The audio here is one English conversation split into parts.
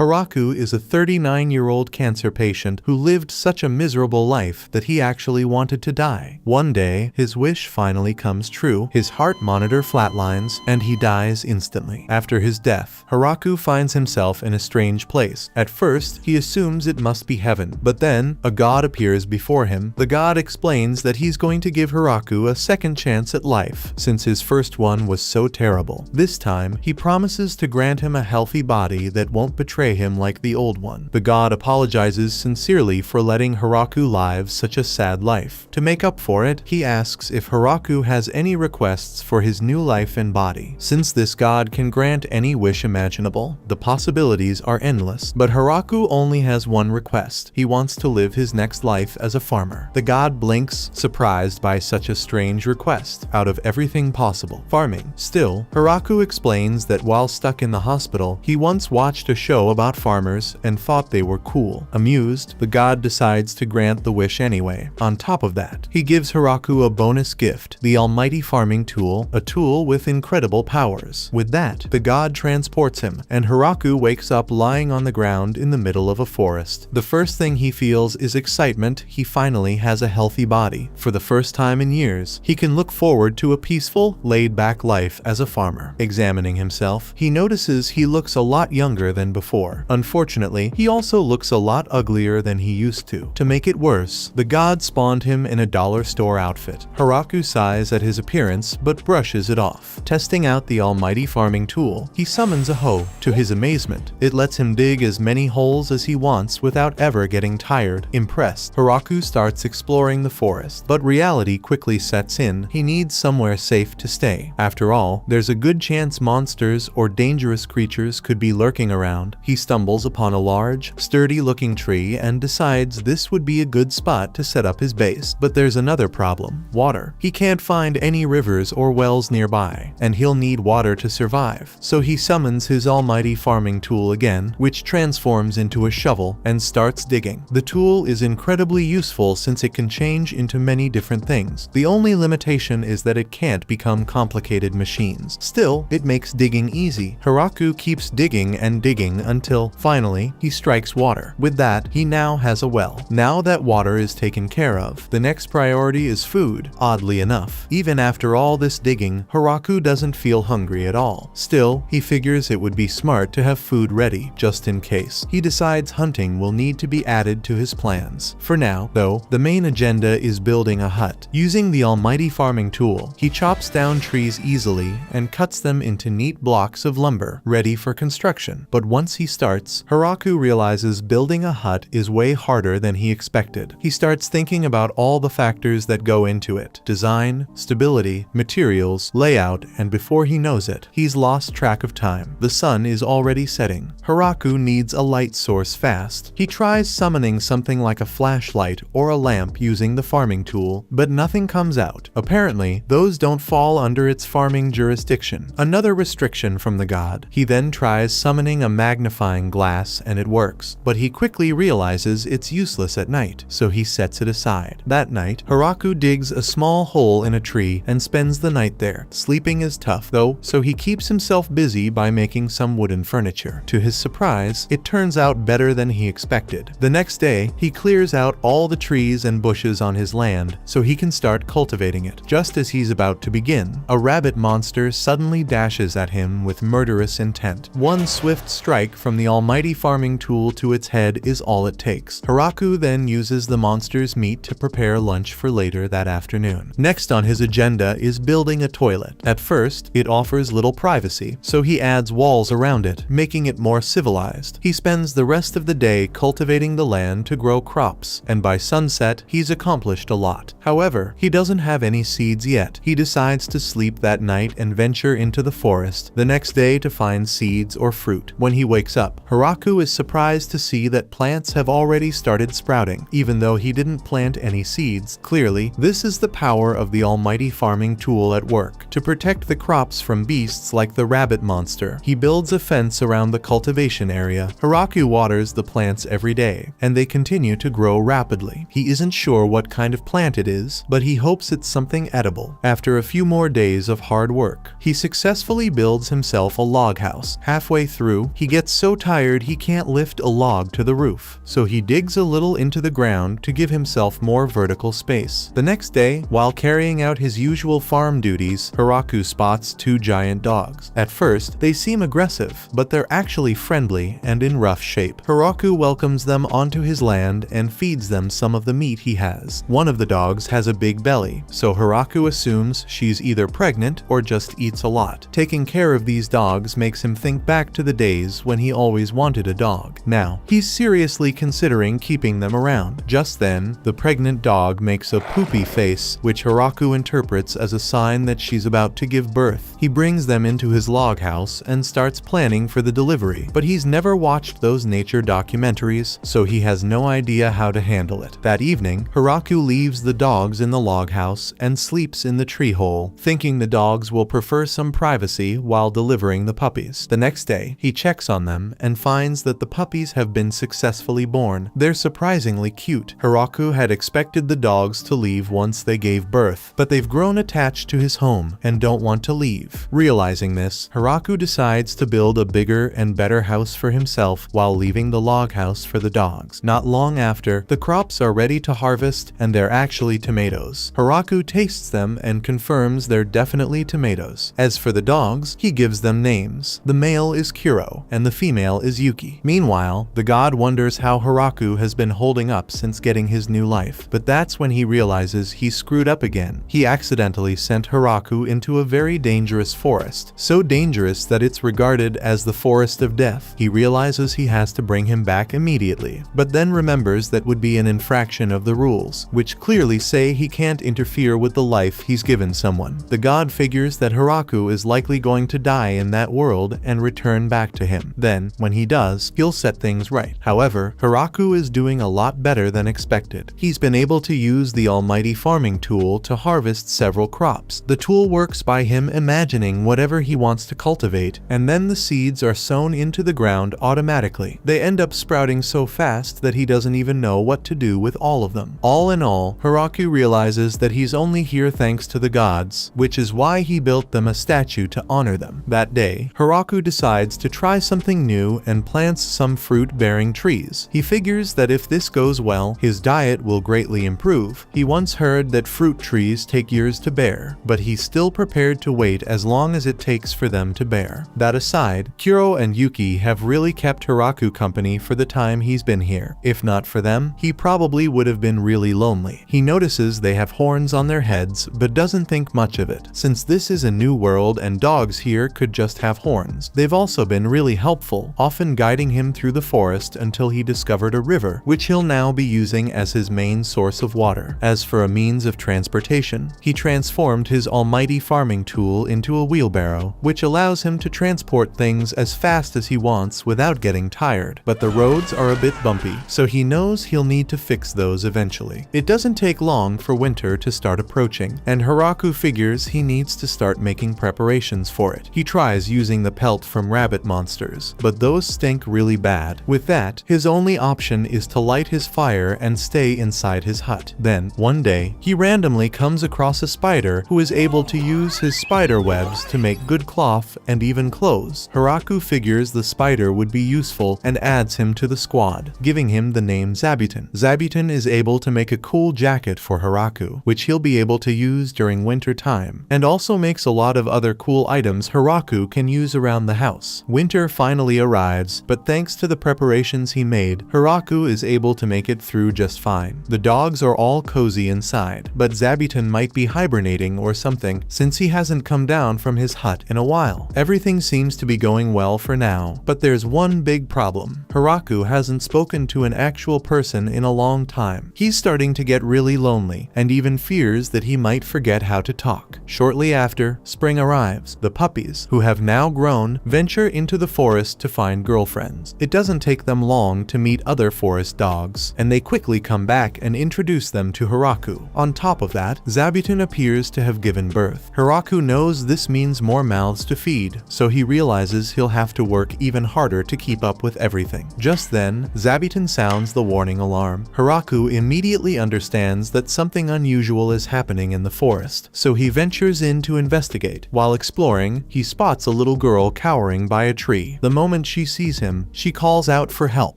Haraku is a 39-year-old cancer patient who lived such a miserable life that he actually wanted to die. One day, his wish finally comes true, his heart monitor flatlines, and he dies instantly. After his death, Haraku finds himself in a strange place. At first, he assumes it must be heaven, but then, a god appears before him. The god explains that he's going to give Haraku a second chance at life, since his first one was so terrible. This time, he promises to grant him a healthy body that won't betray him like the old one. The god apologizes sincerely for letting Haraku live such a sad life. To make up for it, he asks if Haraku has any requests for his new life and body. Since this god can grant any wish imaginable, the possibilities are endless. But Haraku only has one request. He wants to live his next life as a farmer. The god blinks, surprised by such a strange request. Out of everything possible, farming. Still, Haraku explains that while stuck in the hospital, he once watched a show about farmers and thought they were cool. Amused, the god decides to grant the wish anyway. On top of that, he gives Haraku a bonus gift, the almighty farming tool, a tool with incredible powers. With that, the god transports him, and Haraku wakes up lying on the ground in the middle of a forest. The first thing he feels is excitement. He finally has a healthy body. For the first time in years, he can look forward to a peaceful, laid-back life as a farmer. Examining himself, he notices he looks a lot younger than before. Unfortunately, he also looks a lot uglier than he used to. To make it worse, the god spawned him in a dollar store outfit. Haraku sighs at his appearance, but brushes it off. Testing out the almighty farming tool, he summons a hoe. To his amazement, it lets him dig as many holes as he wants without ever getting tired. Impressed, Haraku starts exploring the forest, but reality quickly sets in. He needs somewhere safe to stay. After all, there's a good chance monsters or dangerous creatures could be lurking around. He stumbles upon a large, sturdy-looking tree and decides this would be a good spot to set up his base. But there's another problem: water. He can't find any rivers or wells nearby, and he'll need water to survive. So he summons his almighty farming tool again, which transforms into a shovel and starts digging. The tool is incredibly useful since it can change into many different things. The only limitation is that it can't become complicated machines. Still, it makes digging easy. Haraku keeps digging and digging until, finally, he strikes water. With that, he now has a well. Now that water is taken care of, the next priority is food. Oddly enough, even after all this digging, Haraku doesn't feel hungry at all. Still, he figures it would be smart to have food ready, just in case. He decides hunting will need to be added to his plans. For now, though, the main agenda is building a hut. Using the almighty farming tool, he chops down trees easily and cuts them into neat blocks of lumber, ready for construction. But once he starts, Haraku realizes building a hut is way harder than he expected. He starts thinking about all the factors that go into it: design, stability, materials, layout, and before he knows it, he's lost track of time. The sun is already setting. Haraku needs a light source fast. He tries summoning something like a flashlight or a lamp using the farming tool, but nothing comes out. Apparently, those don't fall under its farming jurisdiction. Another restriction from the god. He then tries summoning a magnifying glass and it works, but he quickly realizes it's useless at night, so he sets it aside. That night, Haraku digs a small hole in a tree and spends the night there. Sleeping is tough, though, so he keeps himself busy by making some wooden furniture. To his surprise, it turns out better than he expected. The next day, he clears out all the trees and bushes on his land so he can start cultivating it. Just as he's about to begin, a rabbit monster suddenly dashes at him with murderous intent. One swift strike from the almighty farming tool to its head is all it takes. Haraku then uses the monster's meat to prepare lunch for later that afternoon. Next on his agenda is building a toilet. At first, it offers little privacy, so he adds walls around it, making it more civilized. He spends the rest of the day cultivating the land to grow crops, and by sunset, he's accomplished a lot. However, he doesn't have any seeds yet. He decides to sleep that night and venture into the forest the next day to find seeds or fruit. When he wakes up, Haraku is surprised to see that plants have already started sprouting, even though he didn't plant any seeds. Clearly, this is the power of the almighty farming tool at work. To protect the crops from beasts like the rabbit monster, he builds a fence around the cultivation area. Haraku waters the plants every day, and they continue to grow rapidly. He isn't sure what kind of plant it is, but he hopes it's something edible. After a few more days of hard work, he successfully builds himself a log house. Halfway through, he gets so so tired he can't lift a log to the roof, so he digs a little into the ground to give himself more vertical space. The next day, while carrying out his usual farm duties, Hiraku spots two giant dogs. At first, they seem aggressive, but they're actually friendly and in rough shape. Hiraku welcomes them onto his land and feeds them some of the meat he has. One of the dogs has a big belly, so Hiraku assumes she's either pregnant or just eats a lot. Taking care of these dogs makes him think back to the days when he always wanted a dog. Now, he's seriously considering keeping them around. Just then, the pregnant dog makes a poopy face, which Hiraku interprets as a sign that she's about to give birth. He brings them into his log house and starts planning for the delivery, but he's never watched those nature documentaries, so he has no idea how to handle it. That evening, Hiraku leaves the dogs in the log house and sleeps in the tree hole, thinking the dogs will prefer some privacy while delivering the puppies. The next day, he checks on them and finds that the puppies have been successfully born. They're surprisingly cute. Hiraku had expected the dogs to leave once they gave birth, but they've grown attached to his home and don't want to leave. Realizing this, Hiraku decides to build a bigger and better house for himself while leaving the log house for the dogs. Not long after, the crops are ready to harvest and they're actually tomatoes. Hiraku tastes them and confirms they're definitely tomatoes. As for the dogs, he gives them names. The male is Kuro and the female is Yuki. Meanwhile, the god wonders how Hiraku has been holding up since getting his new life, but that's when he realizes he screwed up again. He accidentally sent Hiraku into a very dangerous forest, so dangerous that it's regarded as the forest of death. He realizes he has to bring him back immediately, but then remembers that would be an infraction of the rules, which clearly say he can't interfere with the life he's given someone. The god figures that Hiraku is likely going to die in that world and return back to him. Then, when he does, he'll set things right. However, Hiraku is doing a lot better than expected. He's been able to use the almighty farming tool to harvest several crops. The tool works by him imagining whatever he wants to cultivate, and then the seeds are sown into the ground automatically. They end up sprouting so fast that he doesn't even know what to do with all of them. All in all, Hiraku realizes that he's only here thanks to the gods, which is why he built them a statue to honor them. That day, Hiraku decides to try something new and plants some fruit-bearing trees. He figures that if this goes well, his diet will greatly improve. He once heard that fruit trees take years to bear, but he's still prepared to wait as long as it takes for them to bear. That aside, Kuro and Yuki have really kept Hiraku company for the time he's been here. If not for them, he probably would have been really lonely. He notices they have horns on their heads, but doesn't think much of it. Since this is a new world and dogs here could just have horns, they've also been really helpful, often guiding him through the forest until he discovered a river, which he'll now be using as his main source of water. As for a means of transportation, he transformed his almighty farming tool into a wheelbarrow, which allows him to transport things as fast as he wants without getting tired. But the roads are a bit bumpy, so he knows he'll need to fix those eventually. It doesn't take long for winter to start approaching, and Hiraku figures he needs to start making preparations for it. He tries using the pelt from rabbit monsters, but those stink really bad. With that, his only option is to light his fire and stay inside his hut. Then, one day, he randomly comes across a spider who is able to use his spider webs to make good cloth and even clothes. Hiraku figures the spider would be useful and adds him to the squad, giving him the name Zabuton. Zabuton is able to make a cool jacket for Hiraku, which he'll be able to use during winter time, and also makes a lot of other cool items Hiraku can use around the house. Winter finally arrives, but thanks to the preparations he made, Hiraku is able to make it through just fine. The dogs are all cozy inside, but Zabuton might be hibernating or something since he hasn't come down from his hut in a while. Everything seems to be going well for now, but there's one big problem. Hiraku hasn't spoken to an actual person in a long time. He's starting to get really lonely, and even fears that he might forget how to talk. Shortly after, spring arrives. The puppies, who have now grown, venture into the forest to find girlfriends. It doesn't take them long to meet other forest dogs, and they quickly come back and introduce them to Hiraku. On top of that, Zabuton appears to have given birth. Hiraku knows this means more mouths to feed, so he realizes he'll have to work even harder to keep up with everything. Just then, Zabuton sounds the warning alarm. Hiraku immediately understands that something unusual is happening in the forest, so he ventures in to investigate. While exploring, he spots a little girl cowering by a tree. The moment moment she sees him, she calls out for help.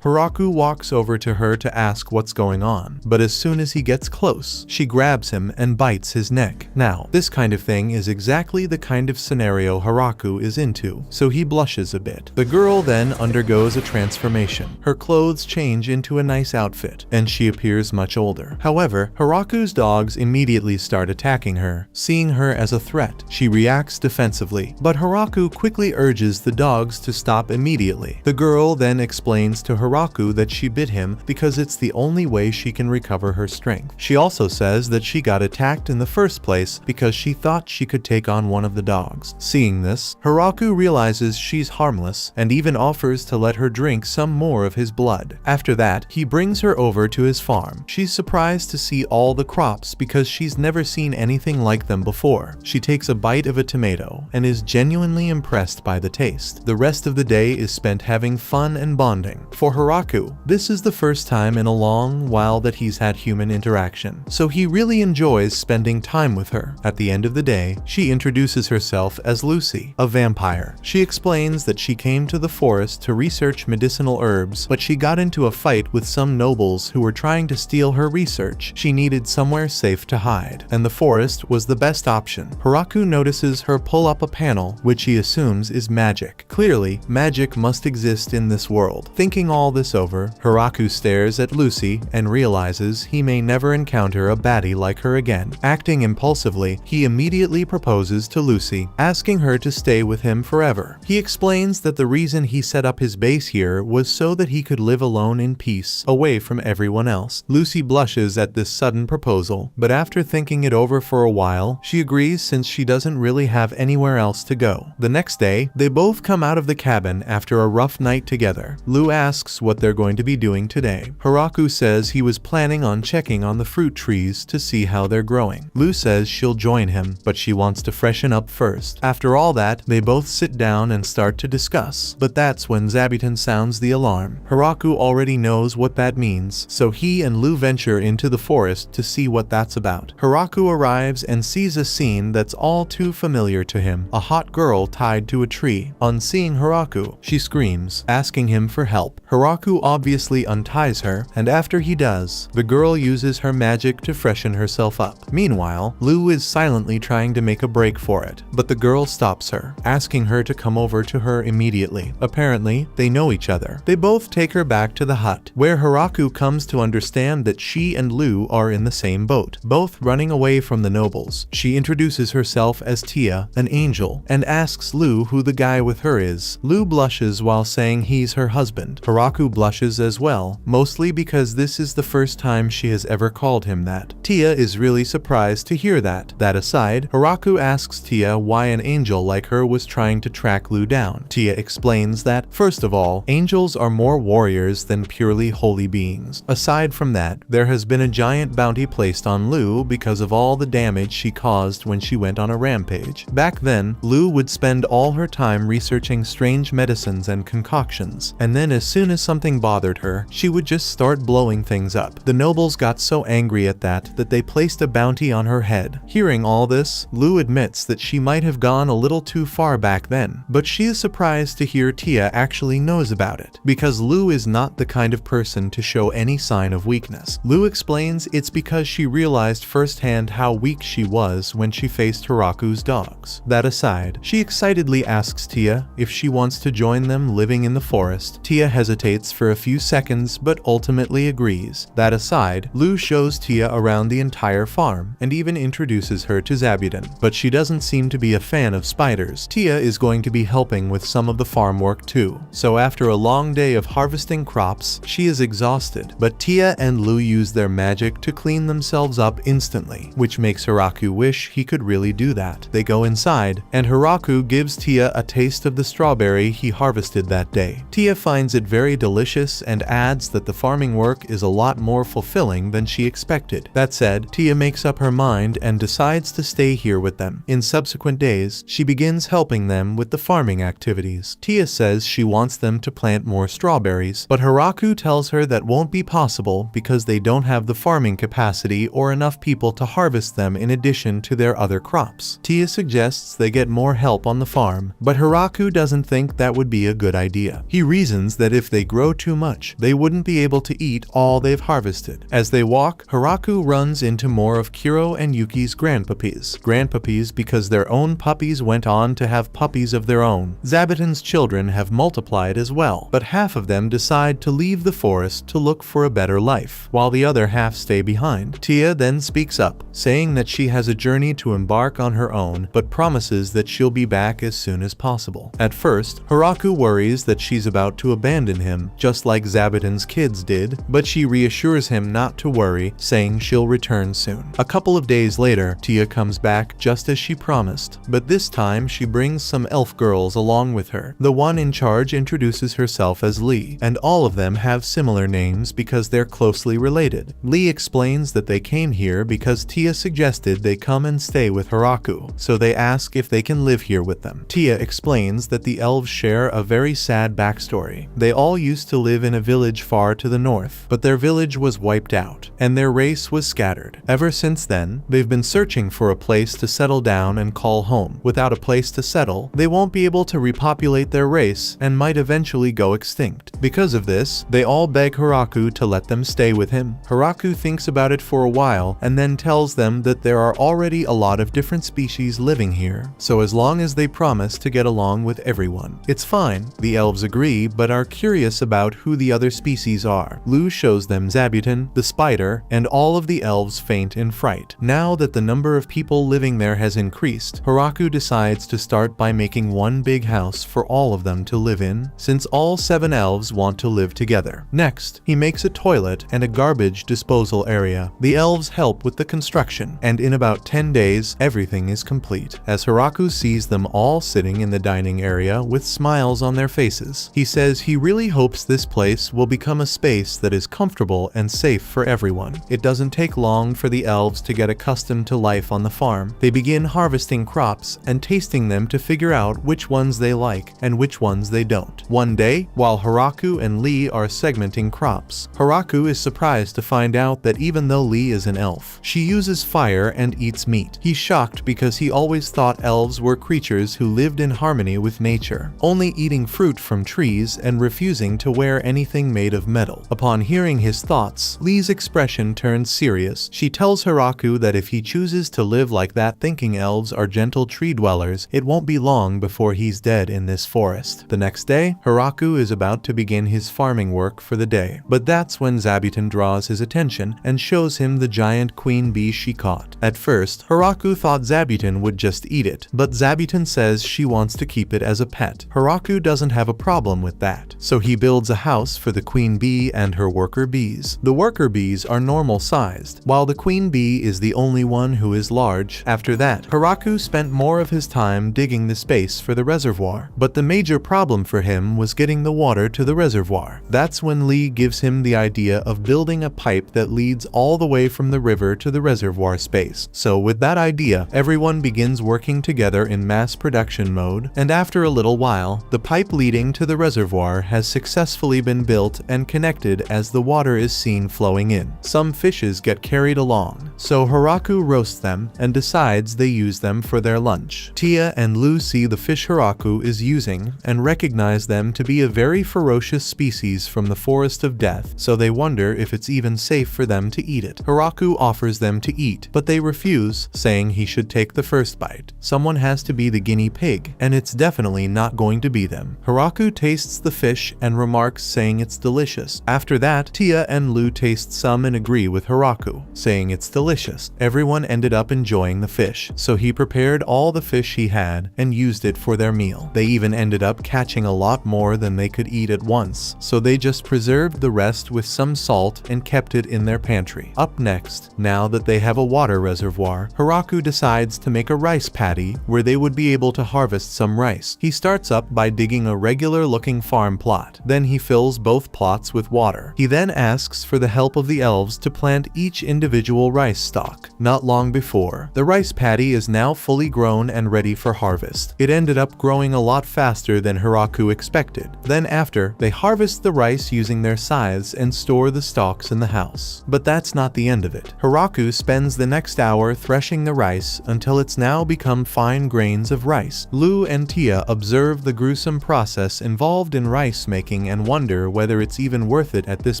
Haraku walks over to her to ask what's going on, but as soon as he gets close, she grabs him and bites his neck. Now, this kind of thing is exactly the kind of scenario Haraku is into, so he blushes a bit. The girl then undergoes a transformation. Her clothes change into a nice outfit, and she appears much older. However, Haraku's dogs immediately start attacking her. Seeing her as a threat, she reacts defensively, but Haraku quickly urges the dogs to stop immediately. The girl then explains to Haraku that she bit him because it's the only way she can recover her strength. She also says that she got attacked in the first place because she thought she could take on one of the dogs. Seeing this, Haraku realizes she's harmless and even offers to let her drink some more of his blood. After that, he brings her over to his farm. She's surprised to see all the crops because she's never seen anything like them before. She takes a bite of a tomato and is genuinely impressed by the taste. The rest of the day is spent having fun and bonding. For Haraku, this is the first time in a long while that he's had human interaction, so he really enjoys spending time with her. At the end of the day, she introduces herself as Lucy, a vampire. She explains that she came to the forest to research medicinal herbs, but she got into a fight with some nobles who were trying to steal her research. She needed somewhere safe to hide, and the forest was the best option. Haraku notices her pull up a panel, which he assumes is magic. Clearly, magic must exist in this world. Thinking all this over, Haraku stares at Lucy and realizes he may never encounter a baddie like her again. Acting impulsively, he immediately proposes to Lucy, asking her to stay with him forever. He explains that the reason he set up his base here was so that he could live alone in peace, away from everyone else. Lucy blushes at this sudden proposal, but after thinking it over for a while, she agrees since she doesn't really have anywhere else to go. The next day, they both come out of the cabin after a rough night together. Lu asks what they're going to be doing today. Haraku says he was planning on checking on the fruit trees to see how they're growing. Lu says she'll join him, but she wants to freshen up first. After all that, they both sit down and start to discuss, but that's when Zabuton sounds the alarm. Haraku already knows what that means, so he and Lu venture into the forest to see what that's about. Haraku arrives and sees a scene that's all too familiar to him, a hot girl tied to a tree. On seeing Haraku, she screams, asking him for help. Haraku obviously unties her, and after he does, the girl uses her magic to freshen herself up. Meanwhile, Lu is silently trying to make a break for it, but the girl stops her, asking her to come over to her immediately. Apparently, they know each other. They both take her back to the hut, where Haraku comes to understand that she and Lu are in the same boat, both running away from the nobles. She introduces herself as Tia, an angel, and asks Lu who the guy with her is. Lu blushes while saying he's her husband. Haraku blushes as well, mostly because this is the first time she has ever called him that. Tia is really surprised to hear that. That aside, Haraku asks Tia why an angel like her was trying to track Lu down. Tia explains that, first of all, angels are more warriors than purely holy beings. Aside from that, there has been a giant bounty placed on Lu because of all the damage she caused when she went on a rampage. Back then, Lu would spend all her time researching strange medicines and concoctions, and then as soon as something bothered her, she would just start blowing things up. The nobles got so angry at that they placed a bounty on her head. Hearing all this, Lu admits that she might have gone a little too far back then, but she is surprised to hear Tia actually knows about it, because Lu is not the kind of person to show any sign of weakness. Lu explains it's because she realized firsthand how weak she was when she faced Haraku's dogs. That aside, she excitedly asks Tia if she wants to join them living in the forest. Tia hesitates for a few seconds but ultimately agrees. That aside, Lu shows Tia around the entire farm and even introduces her to Zabuton, but she doesn't seem to be a fan of spiders. Tia is going to be helping with some of the farm work too, so after a long day of harvesting crops, she is exhausted, but Tia and Lu use their magic to clean themselves up instantly, which makes Haraku wish he could really do that. They go inside, and Haraku gives Tia a taste of the strawberry he harvested that day. Tia finds it very delicious and adds that the farming work is a lot more fulfilling than she expected. That said, Tia makes up her mind and decides to stay here with them. In subsequent days, she begins helping them with the farming activities. Tia says she wants them to plant more strawberries, but Haraku tells her that won't be possible because they don't have the farming capacity or enough people to harvest them in addition to their other crops. Tia suggests they get more help on the farm, but Haraku doesn't think that would would be a good idea. He reasons that if they grow too much, they wouldn't be able to eat all they've harvested. As they walk, Hiraku runs into more of Kiro and Yuki's grandpuppies. Grandpuppies because their own puppies went on to have puppies of their own. Zabuton's children have multiplied as well, but half of them decide to leave the forest to look for a better life, while the other half stay behind. Tia then speaks up, saying that she has a journey to embark on her own, but promises that she'll be back as soon as possible. At first, Hiraku worries that she's about to abandon him, just like Zabuton's kids did, but she reassures him not to worry, saying she'll return soon. A couple of days later, Tia comes back just as she promised, but this time she brings some elf girls along with her. The one in charge introduces herself as Lee, and all of them have similar names because they're closely related. Lee explains that they came here because Tia suggested they come and stay with Hiraku, so they ask if they can live here with them. Tia explains that the elves share a very sad backstory. They all used to live in a village far to the north, but their village was wiped out, and their race was scattered. Ever since then, they've been searching for a place to settle down and call home. Without a place to settle, they won't be able to repopulate their race and might eventually go extinct. Because of this, they all beg Hiraku to let them stay with him. Hiraku thinks about it for a while and then tells them that there are already a lot of different species living here, so as long as they promise to get along with everyone, it's fine. The elves agree, but are curious about who the other species are. Lu shows them Zabuton, the spider, and all of the elves faint in fright. Now that the number of people living there has increased, Hiraku decides to start by making one big house for all of them to live in, since all 7 elves want to live together. Next, he makes a toilet and a garbage disposal area. The elves help with the construction, and in about 10 days, everything is complete. As Hiraku sees them all sitting in the dining area with smiles on their faces, he says he really hopes this place will become a space that is comfortable and safe for everyone. It doesn't take long for the elves to get accustomed to life on the farm. They begin harvesting crops and tasting them to figure out which ones they like and which ones they don't. One day, while Hiraku and Lee are segmenting crops, Hiraku is surprised to find out that even though Lee is an elf, she uses fire and eats meat. He's shocked because he always thought elves were creatures who lived in harmony with nature, only eating fruit from trees and refusing to wear anything made of metal. Upon hearing his thoughts, Lee's expression turns serious. She tells Hiraku that if he chooses to live like that, thinking elves are gentle tree dwellers, it won't be long before he's dead in this forest. The next day, Hiraku is about to begin his farming work for the day, but that's when Zabuton draws his attention and shows him the giant queen bee she caught. At first, Hiraku thought Zabuton would just eat it, but Zabuton says she wants to keep it as a pet. Hiraku doesn't have a problem with that, so he builds a house for the queen bee and her worker bees. The worker bees are normal sized, while the queen bee is the only one who is large. After that, Hiraku spent more of his time digging the space for the reservoir, but the major problem for him was getting the water to the reservoir. That's when Lee gives him the idea of building a pipe that leads all the way from the river to the reservoir space. So with that idea, everyone begins working together in mass production mode, and after a little while, the pipe leading to the reservoir has successfully been built and connected as the water is seen flowing in. Some fishes get carried along, so Hiraku roasts them and decides they use them for their lunch. Tia and Lu see the fish Hiraku is using and recognize them to be a very ferocious species from the Forest of Death, so they wonder if it's even safe for them to eat it. Hiraku offers them to eat, but they refuse, saying he should take the first bite. Someone has to be the guinea pig, and it's definitely not going to be them. Hiraku tastes the fish and remarks, saying it's delicious. After that, Tia and Lu taste some and agree with Hiraku, saying it's delicious. Everyone ended up enjoying the fish, so he prepared all the fish he had and used it for their meal. They even ended up catching a lot more than they could eat at once, so they just preserved the rest with some salt and kept it in their pantry. Up next, now that they have a water reservoir, Hiraku decides to make a rice paddy where they would be able to harvest some rice. He starts up by digging a regular-looking farm plot. Then he fills both plots with water. He then asks for the help of the elves to plant each individual rice stalk. Not long before, the rice paddy is now fully grown and ready for harvest. It ended up growing a lot faster than Hiraku expected. Then after, they harvest the rice using their scythes and store the stalks in the house. But that's not the end of it. Hiraku spends the next hour threshing the rice until it's now become fine grains of rice. Lu and Tia observe the group gruesome process involved in rice making and wonder whether it's even worth it at this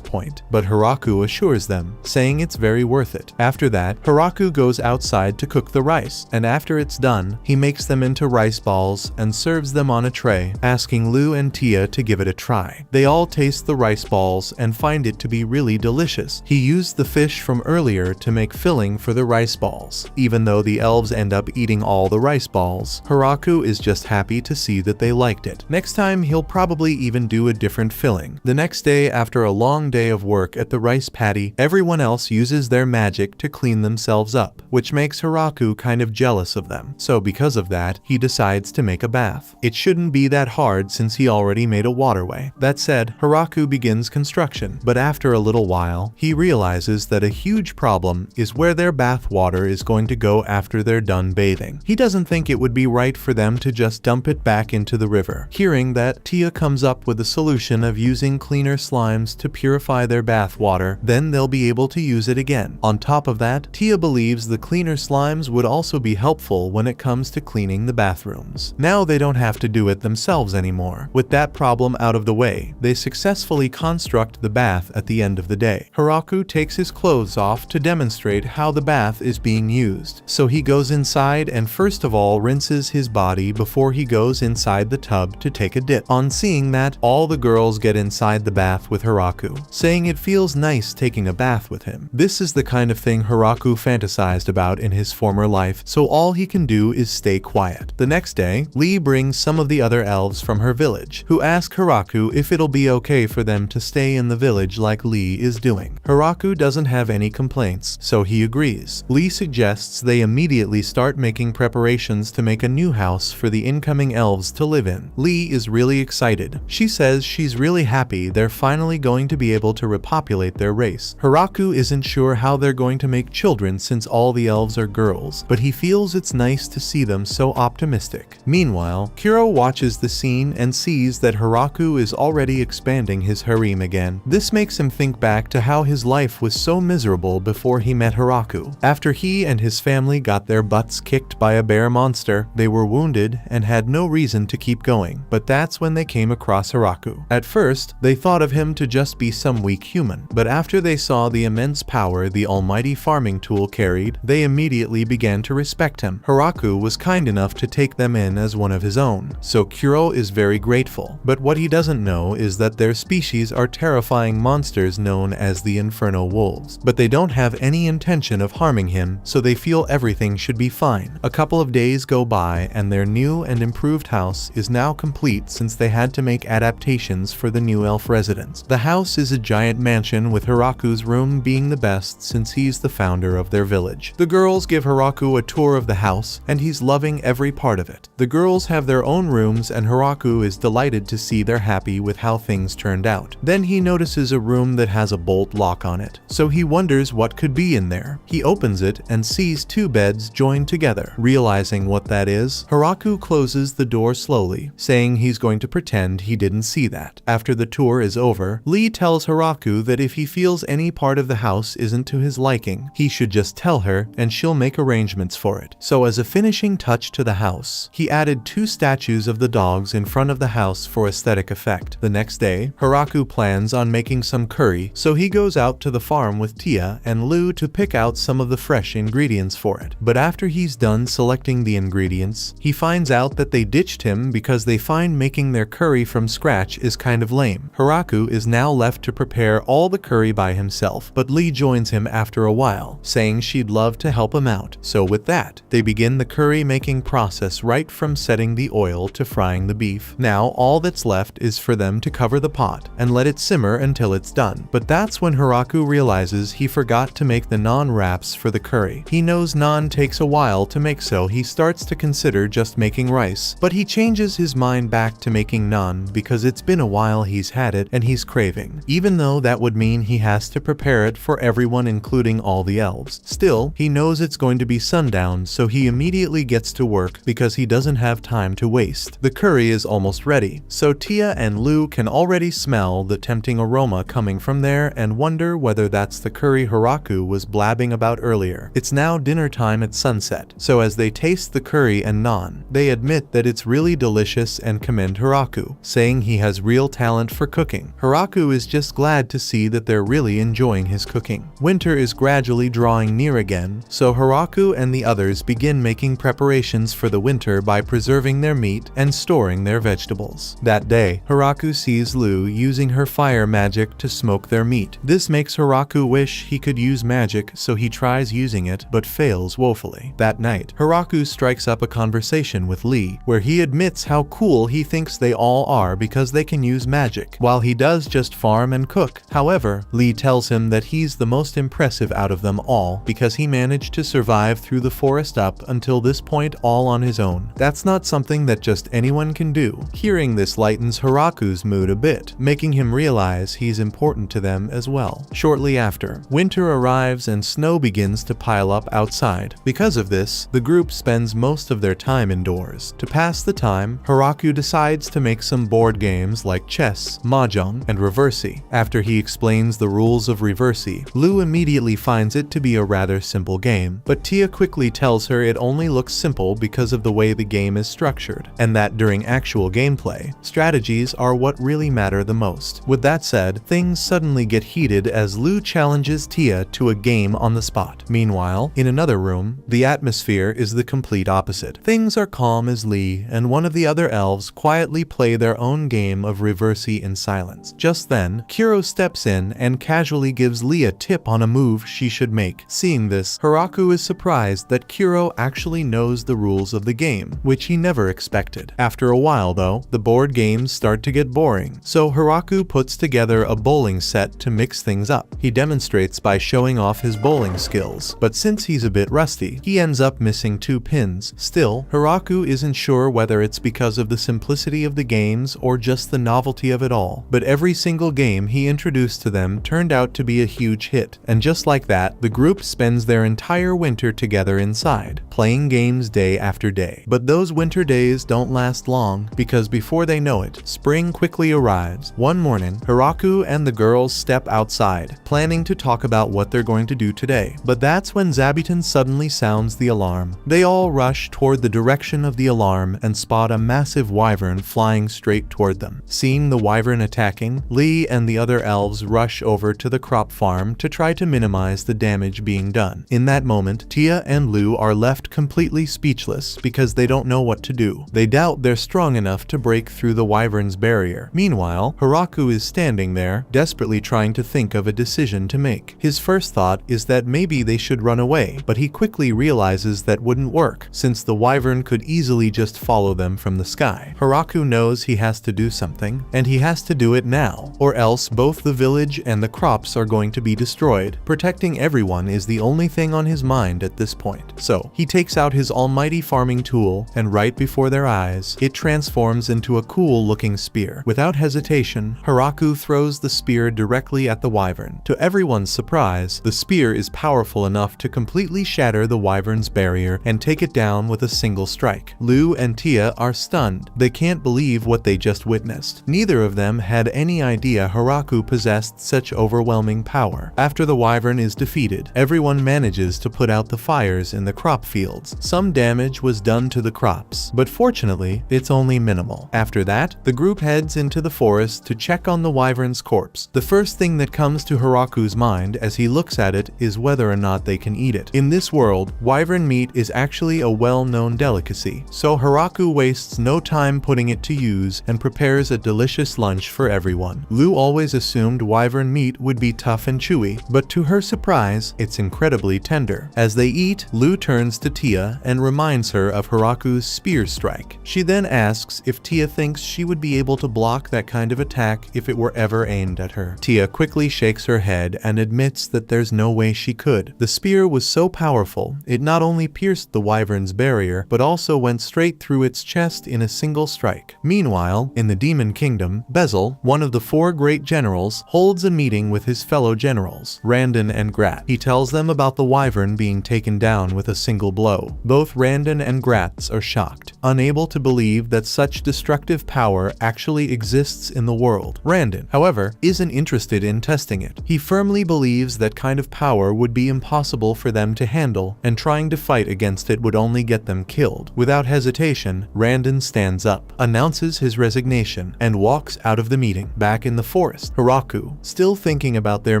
point. But Hiraku assures them, saying it's very worth it. After that, Hiraku goes outside to cook the rice, and after it's done, he makes them into rice balls and serves them on a tray, asking Lu and Tia to give it a try. They all taste the rice balls and find it to be really delicious. He used the fish from earlier to make filling for the rice balls. Even though the elves end up eating all the rice balls, Hiraku is just happy to see that they liked it. Next time, he'll probably even do a different filling. The next day, after a long day of work at the rice paddy, everyone else uses their magic to clean themselves up, which makes Hiraku kind of jealous of them. So because of that, he decides to make a bath. It shouldn't be that hard since he already made a waterway. That said, Hiraku begins construction, but after a little while, he realizes that a huge problem is where their bath water is going to go after they're done bathing. He doesn't think it would be right for them to just dump it back into the river. Hearing that, Tia comes up with a solution of using cleaner slimes to purify their bath water, then they'll be able to use it again. On top of that, Tia believes the cleaner slimes would also be helpful when it comes to cleaning the bathrooms. Now they don't have to do it themselves anymore. With that problem out of the way, they successfully construct the bath at the end of the day. Hiraku takes his clothes off to demonstrate how the bath is being used. So he goes inside and first of all rinses his body before he goes inside the tub to take a dip. On seeing that, all the girls get inside the bath with Hiraku, saying it feels nice taking a bath with him. This is the kind of thing Hiraku fantasized about in his former life, so all he can do is stay quiet. The next day, Lee brings some of the other elves from her village, who ask Hiraku if it'll be okay for them to stay in the village like Lee is doing. Hiraku doesn't have any complaints, so he agrees. Lee suggests they immediately start making preparations to make a new house for the incoming elves to live in. Lee is really excited. She says she's really happy they're finally going to be able to repopulate their race. Hiraku isn't sure how they're going to make children since all the elves are girls, but he feels it's nice to see them so optimistic. Meanwhile, Kuro watches the scene and sees that Hiraku is already expanding his harem again. This makes him think back to how his life was so miserable before he met Hiraku. After he and his family got their butts kicked by a bear monster, they were wounded and had no reason to keep going. But that's when they came across Hiraku. At first, they thought of him to just be some weak human, but after they saw the immense power the almighty farming tool carried, they immediately began to respect him. Hiraku was kind enough to take them in as one of his own, so Kuro is very grateful. But what he doesn't know is that their species are terrifying monsters known as the Inferno Wolves. But they don't have any intention of harming him, so they feel everything should be fine. A couple of days go by and their new and improved house is now complete since they had to make adaptations for the new elf residents. The house is a giant mansion with Hiraku's room being the best since he's the founder of their village. The girls give Hiraku a tour of the house and he's loving every part of it. The girls have their own rooms and Hiraku is delighted to see they're happy with how things turned out. Then he notices a room that has a bolt lock on it, so he wonders what could be in there. He opens it and sees two beds joined together. Realizing what that is, Hiraku closes the door slowly, saying he's going to pretend he didn't see that. After the tour is over, Lee tells Hiraku that if he feels any part of the house isn't to his liking, he should just tell her and she'll make arrangements for it. So as a finishing touch to the house, he added 2 statues of the dogs in front of the house for aesthetic effect. The next day, Hiraku plans on making some curry, so he goes out to the farm with Tia and Lu to pick out some of the fresh ingredients for it. But after he's done selecting the ingredients, he finds out that they ditched him because they find making their curry from scratch is kind of lame. Hiraku is now left to prepare all the curry by himself, but Lee joins him after a while, saying she'd love to help him out. So with that, they begin the curry making process right from setting the oil to frying the beef. Now all that's left is for them to cover the pot and let it simmer until it's done. But that's when Hiraku realizes he forgot to make the naan wraps for the curry. He knows naan takes a while to make, so he starts to consider just making rice, but he changes his mind back to making naan because it's been a while he's had it and he's craving, even though that would mean he has to prepare it for everyone including all the elves. Still, he knows it's going to be sundown, so he immediately gets to work because he doesn't have time to waste. The curry is almost ready, so Tia and Lu can already smell the tempting aroma coming from there and wonder whether that's the curry Hiraku was blabbing about earlier. It's now dinner time at sunset, so as they taste the curry and naan, they admit that it's really delicious delicious and commend Hiraku, saying he has real talent for cooking. Hiraku is just glad to see that they're really enjoying his cooking. Winter is gradually drawing near again, so Hiraku and the others begin making preparations for the winter by preserving their meat and storing their vegetables. That day, Hiraku sees Lu using her fire magic to smoke their meat. This makes Hiraku wish he could use magic, so he tries using it but fails woefully. That night, Hiraku strikes up a conversation with Lee, where he admits how cool he thinks they all are because they can use magic, while he does just farm and cook. However, Lee tells him that he's the most impressive out of them all because he managed to survive through the forest up until this point all on his own. That's not something that just anyone can do. Hearing this lightens Hiraku's mood a bit, making him realize he's important to them as well. Shortly after, winter arrives and snow begins to pile up outside. Because of this, the group spends most of their time indoors. To pass the time, Hiraku decides to make some board games like chess, mahjong, and reversi. After he explains the rules of reversi, Lu immediately finds it to be a rather simple game, but Tia quickly tells her it only looks simple because of the way the game is structured, and that during actual gameplay, strategies are what really matter the most. With that said, things suddenly get heated as Lu challenges Tia to a game on the spot. Meanwhile, in another room, the atmosphere is the complete opposite. Things are calm as Lee and one of the other elves quietly play their own game of reversi in silence. Just then, Kuro steps in and casually gives Lee a tip on a move she should make. Seeing this, Hiraku is surprised that Kuro actually knows the rules of the game, which he never expected. After a while though, the board games start to get boring, so Hiraku puts together a bowling set to mix things up. He demonstrates by showing off his bowling skills, but since he's a bit rusty, he ends up missing 2 pins. Still, Hiraku isn't sure whether it's because of the simplicity of the games or just the novelty of it all, but every single game he introduced to them turned out to be a huge hit, and just like that, the group spends their entire winter together inside, playing games day after day. But those winter days don't last long, because before they know it, spring quickly arrives. One morning, Hiraku and the girls step outside, planning to talk about what they're going to do today. But that's when Zabuton suddenly sounds the alarm. They all rush toward the direction of the alarm and spot a massive wyvern flying straight toward them. Seeing the wyvern attacking, Lee and the other elves rush over to the crop farm to try to minimize the damage being done. In that moment, Tia and Lu are left completely speechless because they don't know what to do. They doubt they're strong enough to break through the wyvern's barrier. Meanwhile, Hiraku is standing there, desperately trying to think of a decision to make. His first thought is that maybe they should run away, but he quickly realizes that wouldn't work, since the wyvern could easily just follow them from the sky. Hiraku knows he has to do something, and he has to do it now, or else both the village and the crops are going to be destroyed. Protecting everyone is the only thing on his mind at this point. So, he takes out his almighty farming tool, and right before their eyes, it transforms into a cool-looking spear. Without hesitation, Hiraku throws the spear directly at the wyvern. To everyone's surprise, the spear is powerful enough to completely shatter the wyvern's barrier and take it down with a single strike. Lu and Tia are stunned. They can't believe what they just witnessed. Neither of them had any idea Hiraku possessed such overwhelming power. After the wyvern is defeated, everyone manages to put out the fires in the crop fields. Some damage was done to the crops, but fortunately, it's only minimal. After that, the group heads into the forest to check on the wyvern's corpse. The first thing that comes to Hiraku's mind as he looks at it is whether or not they can eat it. In this world, wyvern meat is actually a well-known delicacy, so Hiraku wastes no time putting it to use and prepares a delicious lunch for everyone. Lu always assumed wyvern meat would be tough and chewy, but to her surprise, it's incredibly tender. As they eat, Lu turns to Tia and reminds her of Hiraku's spear strike. She then asks if Tia thinks she would be able to block that kind of attack if it were ever aimed at her. Tia quickly shakes her head and admits that there's no way she could. The spear was so powerful, it not only pierced the wyvern's barrier, but also went straight through its chest in a single strike. Meanwhile, in the Demon Kingdom, Bezel, one of the 4 great generals, holds a meeting with his fellow generals, Randon and Grat. He tells them about the wyvern being taken down with a single blow. Both Randon and Gratz are shocked, unable to believe that such destructive power actually exists in the world. Randon, however, isn't interested in testing it. He firmly believes that kind of power would be impossible for them to handle, and trying to fight against it would only get them killed. Without hesitation, Randon stands up, announces his resignation, and walks out of the meeting. Back in the forest, Hiraku, still thinking about their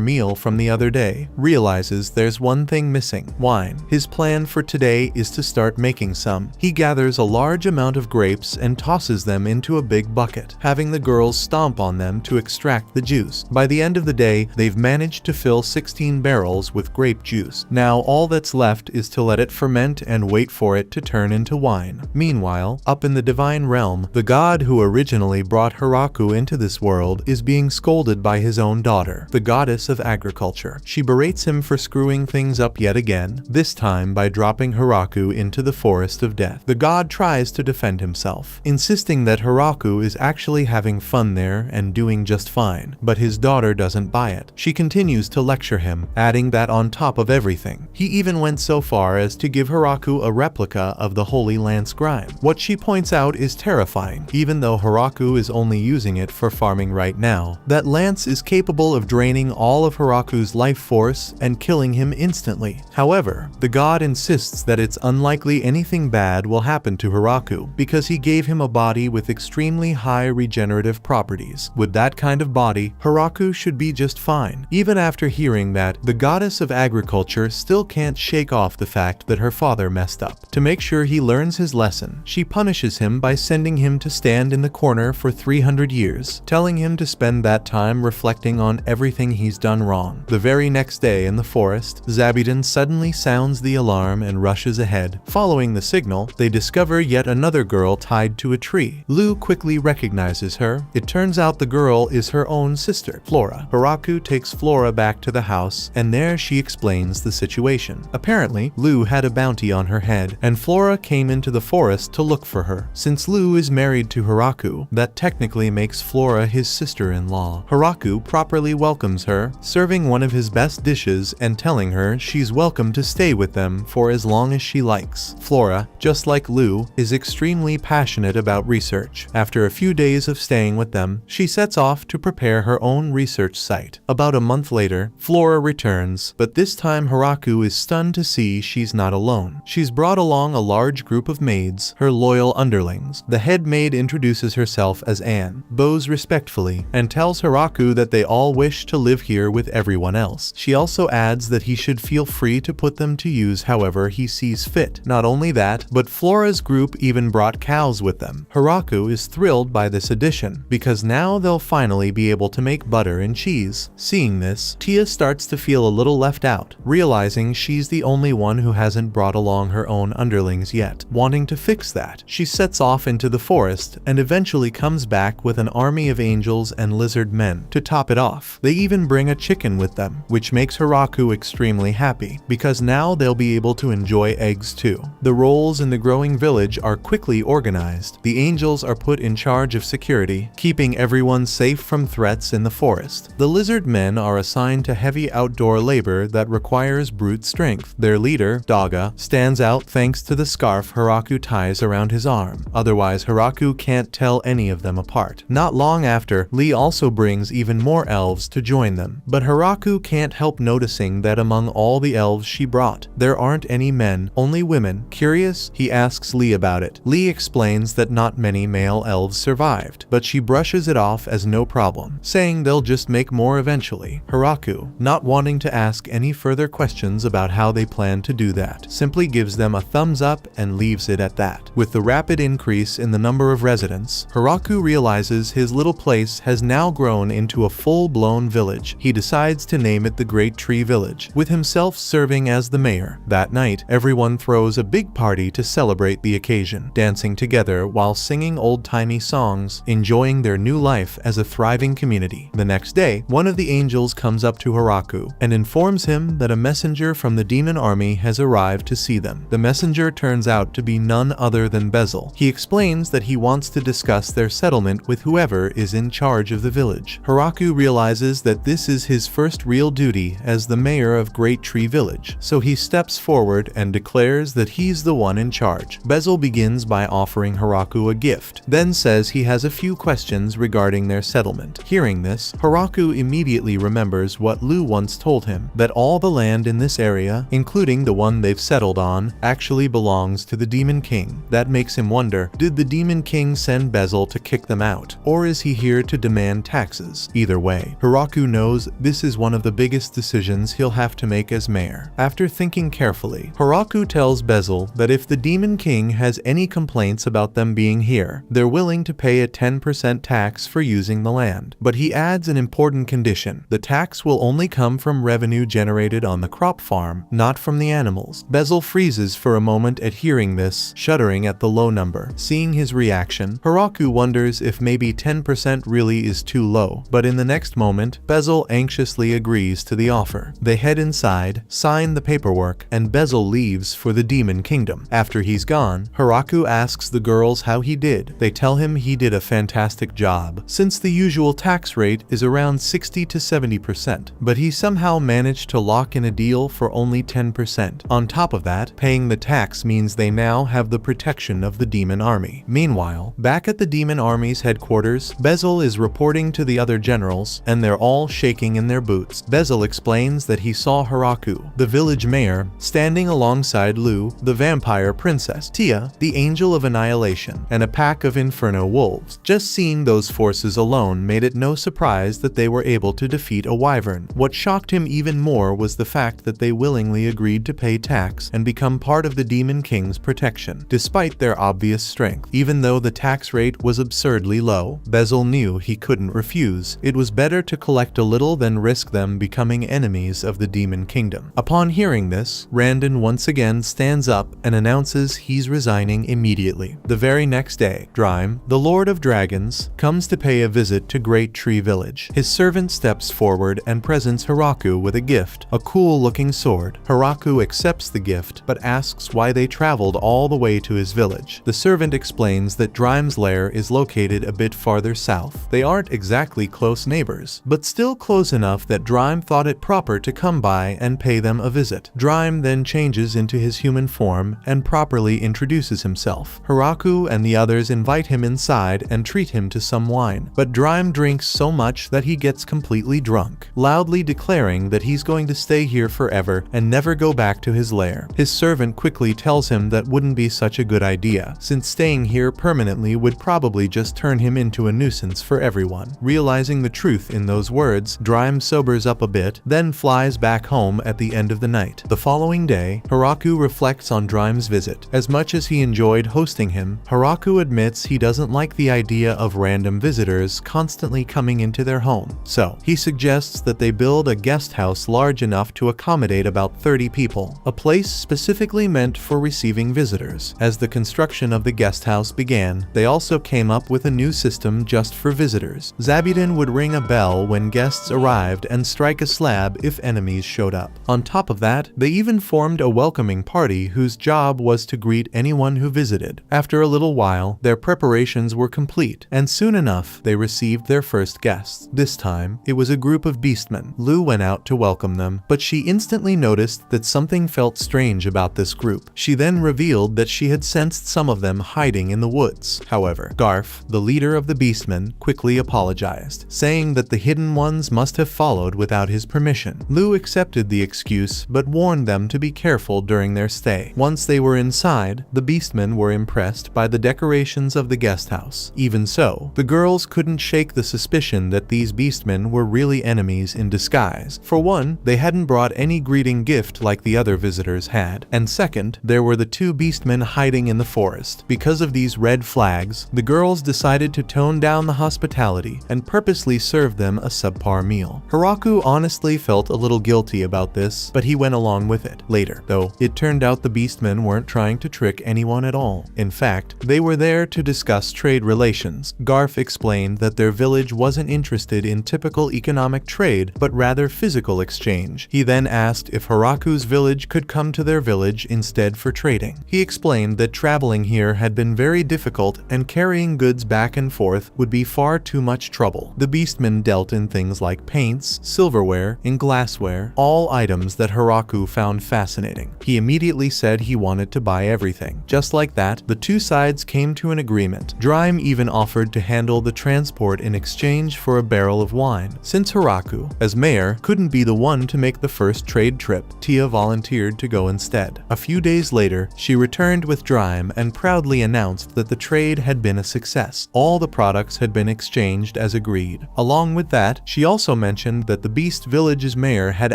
meal from the other day, realizes there's one thing missing: wine. His plan for today is to start making some. He gathers a large amount of grapes and tosses them into a big bucket, having the girls stomp on them to extract the juice. By the end of the day, they've managed to fill 16 barrels with grape juice. Now all that's left is to let it ferment and wait for it to turn into wine. Meanwhile, up in the divine realm, the god who originally brought Hiraku into this world is being scolded by his own daughter, the goddess of agriculture. She berates him for screwing things up yet again, this time by dropping Hiraku into the forest of death. The god tries to defend himself, insisting that Hiraku is actually having fun there and doing just fine, but his daughter doesn't buy it. She continues to lecture him, adding that on top of everything, he even went so far as to give Hiraku a replica of the Holy Lance Grime. What she points out is terrifying, even though Hiraku is only using it for farming right now. That lance is capable of draining all of Hiraku's life force and killing him instantly. However, the god insists that it's unlikely anything bad will happen to Hiraku because he gave him a body with extremely high regenerative properties. With that kind of body, Hiraku should be just fine. Even after hearing that, the goddess of agriculture still can't shake off the fact that her father messed up. To make sure he learns his lesson, she punishes him by sending him to stand in the corner for 300 years, telling him to spend that time reflecting on everything he's done wrong. The very next day in the forest, Zabuton suddenly sounds the alarm and rushes ahead. Following the signal, they discover yet another girl tied to a tree. Lu quickly recognizes her. It turns out the girl is her own sister, Flora. Hiraku takes Flora back to the house, and there she explains the situation. Apparently, Lu had a bounty on her head, and Flora came into the forest to look for her. Since Lu is married to Hiraku, that technically makes Flora his sister-in-law. Hiraku properly welcomes her, serving one of his best dishes and telling her she's welcome to stay with them for as long as she likes. Flora, just like Lu, is extremely passionate about research. After a few days of staying with them, she sets off to prepare her own research site. About a month later, Flora returns, but this time Hiraku is stunned to see she's not alone. She's brought along a large group of maids, her loyal underlings. The head maid introduces herself as Anne, bows respectfully, and tells Hiraku that they all wish to live here with everyone else. She also adds that he should feel free to put them to use however he sees fit. Not only that, but Flora's group even brought cows with them. Hiraku is thrilled by this addition, because now they'll finally be able to make butter and cheese. Seeing this, Tia starts to feel a little left out, realizing she's the only one who hasn't brought along her own underlings yet. Wanting to fix that, she sets off into the forest and eventually comes back with an army of angels and lizard men. To top it off, they even bring a chicken with them, which makes Hiraku extremely happy, because now they'll be able to enjoy eggs too. The roles in the growing village are quickly organized. The angels are put in charge of security, keeping everyone safe from threats in the forest. The lizard men are assigned to heavy outdoor labor that requires brute strength. Their leader, Daga, stands out thanks to the scarf Hiraku ties around his arm. Otherwise, Hiraku can't tell any of them apart. Not long after, Lee also brings even more elves to join them. But Hiraku can't help noticing that among all the elves she brought, there aren't any men, only women. Curious, he asks Lee about it. Lee explains that not many male elves survived, but she brushes it off as no problem, saying they'll just make more eventually. Hiraku, not wanting to ask any further questions about how they plan to do that, simply gives them a thumbs up and leaves it at that. With the rapid increase in the number of residents, Hiraku realizes his little place has now grown into a full-blown village. He decides to name it the Great Tree Village, with himself serving as the mayor. That night, everyone throws a big party to celebrate the occasion, dancing together while singing old-timey songs, enjoying their new life as a thriving community. The next day, one of the angels comes up to Hiraku and informs him that a messenger from the demon army has arrived to see them. The messenger turns out to be none other than Bezel. He explains that he wants to discuss their settlement with whoever is in charge of the village. Hiraku realizes that this is his first real duty as the mayor of Great Tree Village, so he steps forward and declares that he's the one in charge. Bezel begins by offering Hiraku a gift, then says he has a few questions regarding their settlement. Hearing this, Hiraku immediately remembers what Lu once told him, that all the land in this area, including the one they've settled on, actually belongs to the Demon King. That makes him wonder wonder, did the Demon King send Bezel to kick them out, or is he here to demand taxes? Either way, Hiraku knows this is one of the biggest decisions he'll have to make as mayor. After thinking carefully, Hiraku tells Bezel that if the Demon King has any complaints about them being here, they're willing to pay a 10% tax for using the land. But he adds an important condition: the tax will only come from revenue generated on the crop farm, not from the animals. Bezel freezes for a moment at hearing this, shuddering at the low number. Seeing his reaction, Hiraku wonders if maybe 10% really is too low, but in the next moment, Bezel anxiously agrees to the offer. They head inside, sign the paperwork, and Bezel leaves for the Demon Kingdom. After he's gone, Hiraku asks the girls how he did. They tell him he did a fantastic job, since the usual tax rate is around 60 to 70%, but he somehow managed to lock in a deal for only 10%. On top of that, paying the tax means they now have the protection of the Demon Army. Meanwhile, back at the Demon Army's headquarters, Bezel is reporting to the other generals, and they're all shaking in their boots. Bezel explains that he saw Hiraku, the village mayor, standing alongside Lu, the vampire princess, Tia, the angel of annihilation, and a pack of inferno wolves. Just seeing those forces alone made it no surprise that they were able to defeat a wyvern. What shocked him even more was the fact that they willingly agreed to pay tax and become part of the Demon King's protection, despite their obvious strength. Even though the tax rate was absurdly low, Bezel knew he couldn't refuse. It was better to collect a little than risk them becoming enemies of the Demon Kingdom. Upon hearing this, Randon once again stands up and announces he's resigning immediately. The very next day, Drime, the Lord of Dragons, comes to pay a visit to Great Tree Village. His servant steps forward and presents Hiraku with a gift, a cool-looking sword. Hiraku accepts the gift, but asks why they traveled all the way to his village. The servant explains that Drime's lair is located a bit farther south. They aren't exactly close neighbors, but still close enough that Drime thought it proper to come by and pay them a visit. Drime then changes into his human form and properly introduces himself. Hiraku and the others invite him inside and treat him to some wine, but Drime drinks so much that he gets completely drunk, loudly declaring that he's going to stay here forever and never go back to his lair. His servant quickly tells him that wouldn't be such a good idea, since staying here permanently would probably just turn him into a nuisance for everyone. Realizing the truth in those words, Drime sobers up a bit, then flies back home at the end of the night. The following day, Hiraku reflects on Drime's visit. As much as he enjoyed hosting him, Hiraku admits he doesn't like the idea of random visitors constantly coming into their home. So, he suggests that they build a guest house large enough to accommodate about 30 people, a place specifically meant for receiving visitors. As the construction of the guest house began, they also came up with a new system just for visitors. Zabuton would ring a bell when guests arrived and strike a slab if enemies showed up. On top of that, they even formed a welcoming party whose job was to greet anyone who visited. After a little while, their preparations were complete, and soon enough, they received their first guests. This time, it was a group of beastmen. Lu went out to welcome them, but she instantly noticed that something felt strange about this group. She then revealed that she had sensed some of them hiding in the woods. However, Garf, the leader of the beastmen, quickly apologized, saying that the hidden ones must have followed without his permission. Lu accepted the excuse, but warned them to be careful during their stay. Once they were inside, the beastmen were impressed by the decorations of the guest house. Even so, the girls couldn't shake the suspicion that these beastmen were really enemies in disguise. For one, they hadn't brought any greeting gift like the other visitors had, and second, there were the two beastmen hiding in the forest. Because of these red flags, the girls decided to tone down the hospitality and purposely serve them a subpar meal. Hiraku honestly felt a little guilty about this, but he went along with it. Later, though, it turned out the beastmen weren't trying to trick anyone at all. In fact, they were there to discuss trade relations. Garf explained that their village wasn't interested in typical economic trade, but rather physical exchange. He then asked if Hiraku's village could come to their village instead for trading. He explained that traveling here had been very difficult and carrying goods back and forth would be far too much trouble. The beastmen dealt in things like paints, silverware, and glassware, all items that Hiraku found fascinating. He immediately said he wanted to buy everything. Just like that, the two sides came to an agreement. Drime even offered to handle the transport in exchange for a barrel of wine. Since Hiraku, as mayor, couldn't be the one to make the first trade trip, Tia volunteered to go instead. A few days later, she returned with Drime and proudly proudly announced that the trade had been a success. All the products had been exchanged as agreed. Along with that, she also mentioned that the Beast Village's mayor had